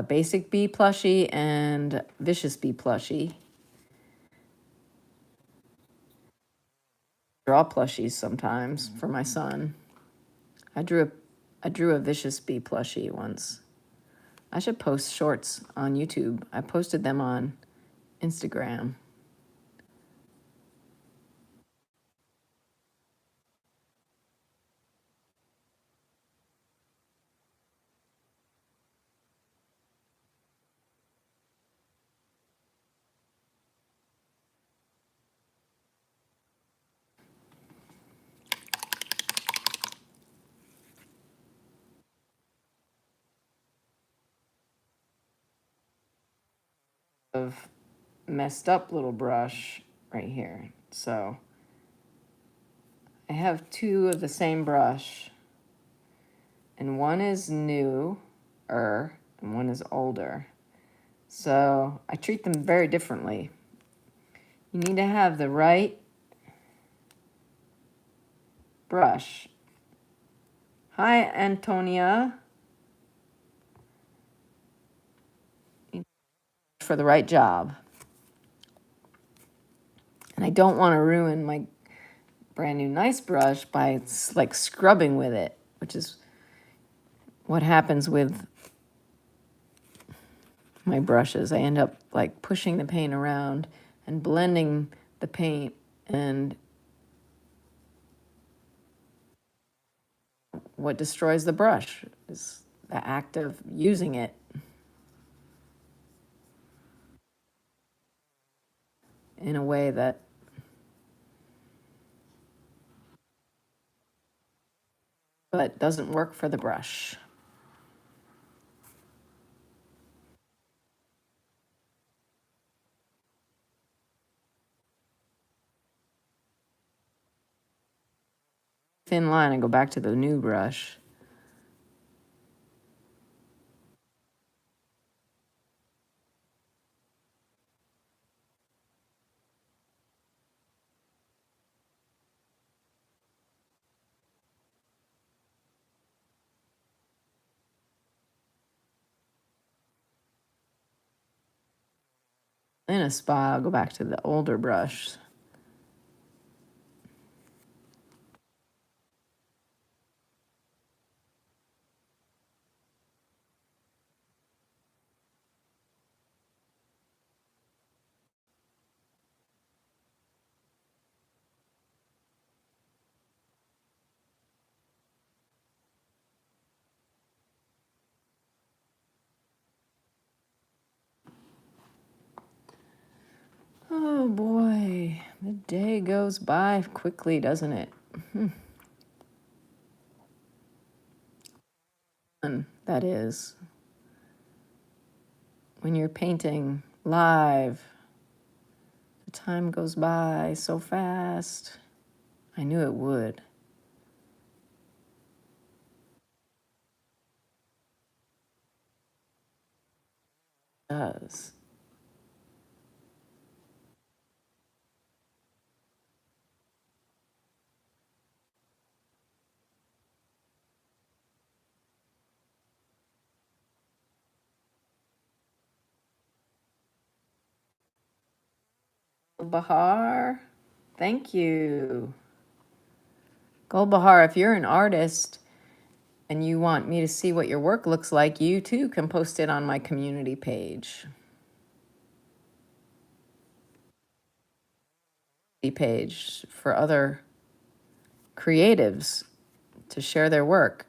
basic bee plushie and vicious bee plushie. Draw plushies sometimes for my son. I drew a vicious bee plushie once. I should post shorts on YouTube. I posted them on Instagram. Of messed up little brush right here. So I have two of the same brush, and one is newer and one is older. So I treat them very differently. You need to have the right brush. Hi, Antonia. For the right job. And I don't want to ruin my brand new nice brush by like scrubbing with it, which is what happens with my brushes. I end up like pushing the paint around and blending the paint, and what destroys the brush is the act of using it in a way that but doesn't work for the brush. Thin line and go back to the new brush. In a spa, I'll go back to the older brush. Oh boy, the day goes by quickly, doesn't it? That is. When you're painting live, the time goes by so fast. I knew it would. It does. Bahar, thank you. Bahar, if you're an artist and you want me to see what your work looks like, you too can post it on my community page. Page for other creatives to share their work,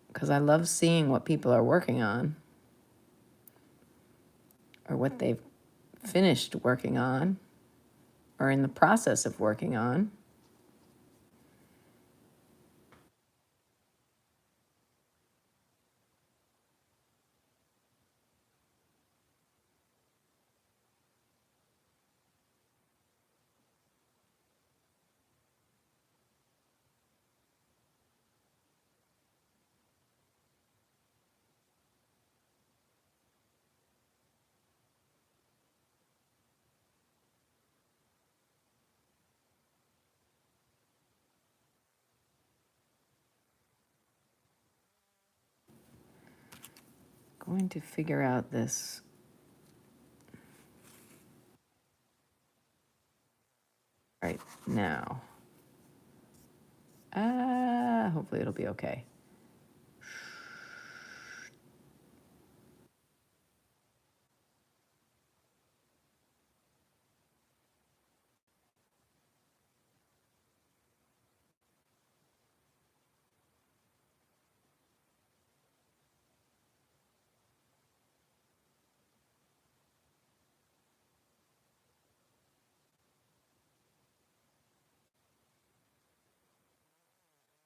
because I love seeing what people are working on or what they've finished working on or in the process of working on. going to figure out this. Right now. Hopefully it'll be okay.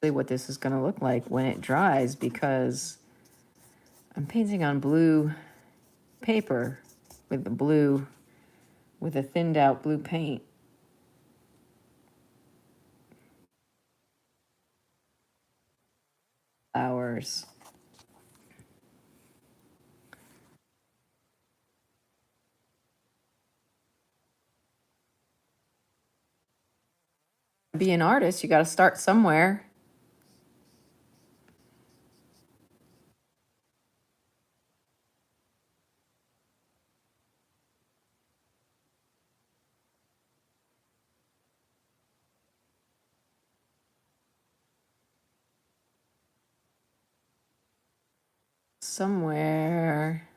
What this is going to look like when it dries, because I'm painting on blue paper with a thinned out blue paint. Flowers. To be an artist, you got to start somewhere. Somewhere.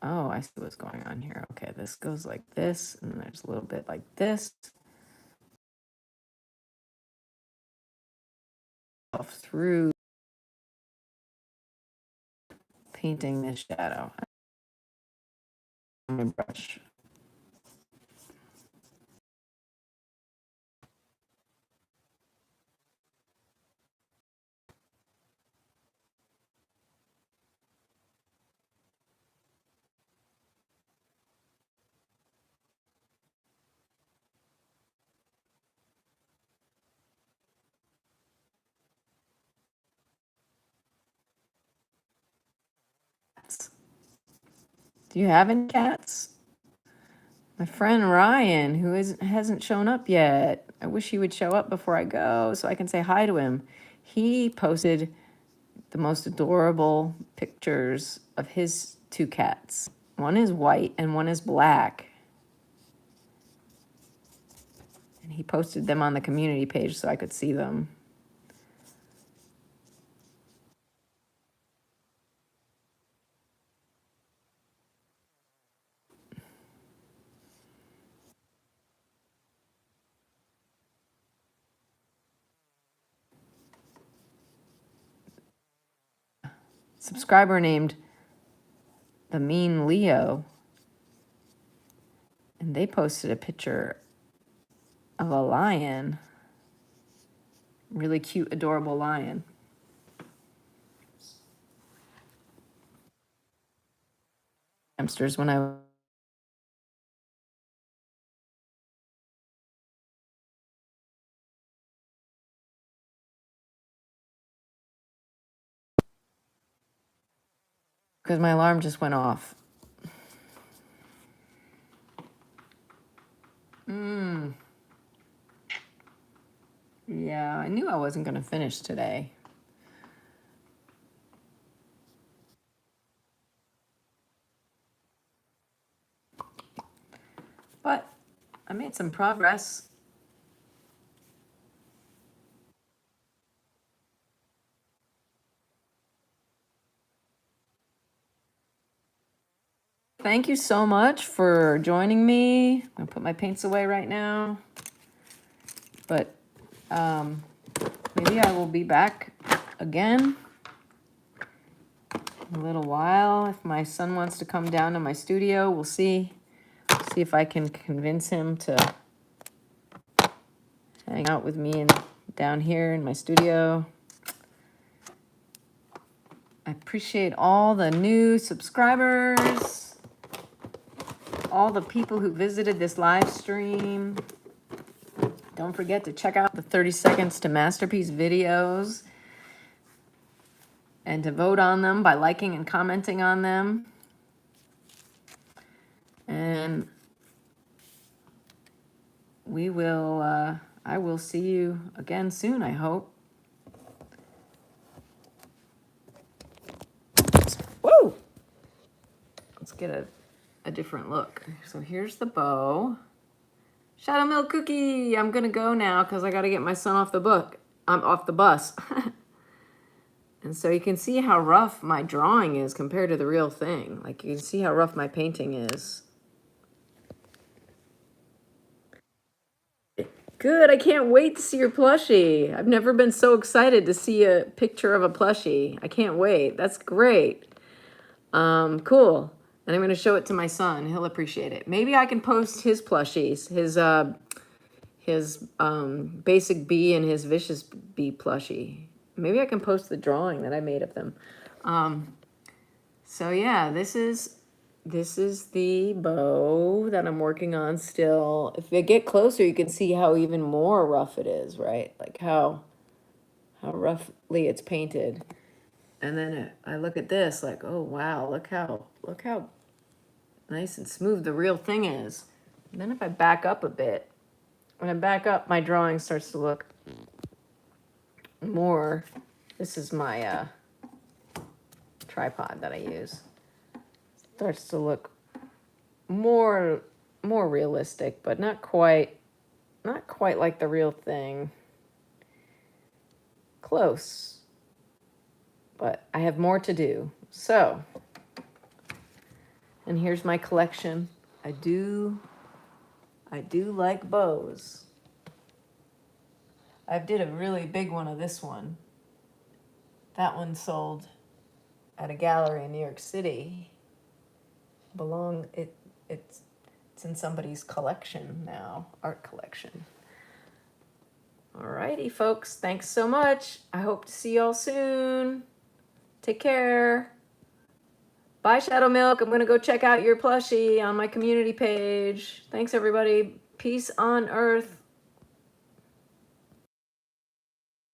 Oh, I see what's going on here. Okay, this goes like this, and there's a little bit like this. Off through painting this shadow. My brush. Do you have any cats? My friend Ryan, who hasn't shown up yet. I wish he would show up before I go so I can say hi to him. He posted the most adorable pictures of his two cats. One is white and one is black. And he posted them on the community page so I could see them. Subscriber named The Mean Leo, and they posted a picture of a lion. Really cute, adorable lion. Hamsters when I because my alarm just went off. Yeah, I knew I wasn't going to finish today. But I made some progress. Thank you so much for joining me. I'm going to put my paints away right now. But maybe I will be back again in a little while. If my son wants to come down to my studio, we'll see. See if I can convince him to hang out with me down here in my studio. I appreciate all the new subscribers, all the people who visited this live stream. Don't forget to check out the 30 Seconds to Masterpiece videos and to vote on them by liking and commenting on them. And I will see you again soon, I hope. Whoa! Let's get a different look. So here's the bow. Shadow Milk Cookie! I'm gonna go now because I gotta get my son off the book. I'm off the bus. And so you can see how rough my drawing is compared to the real thing. Like, you can see how rough my painting is. Good, I can't wait to see your plushie. I've never been so excited to see a picture of a plushie. I can't wait. That's great. Cool. And I'm going to show it to my son. He'll appreciate it. Maybe I can post his plushies, his basic bee and his vicious bee plushie. Maybe I can post the drawing that I made of them. So yeah, this is the bow that I'm working on still. If I get closer, you can see how even more rough it is, right? Like how roughly it's painted. And then I look at this like, oh wow, look how nice and smooth the real thing is. And then if I back up a bit, when I back up, my drawing starts to look more. This is my tripod that I use. Starts to look more realistic, but not quite like the real thing. Close. But I have more to do. So, and here's my collection. I do like bows. I did a really big one of this one. That one sold at a gallery in New York City. It's in somebody's collection now, art collection. Alrighty, folks. Thanks so much. I hope to see y'all soon. Take care. Bye, Shadow Milk. I'm going to go check out your plushie on my community page. Thanks, everybody. Peace on earth.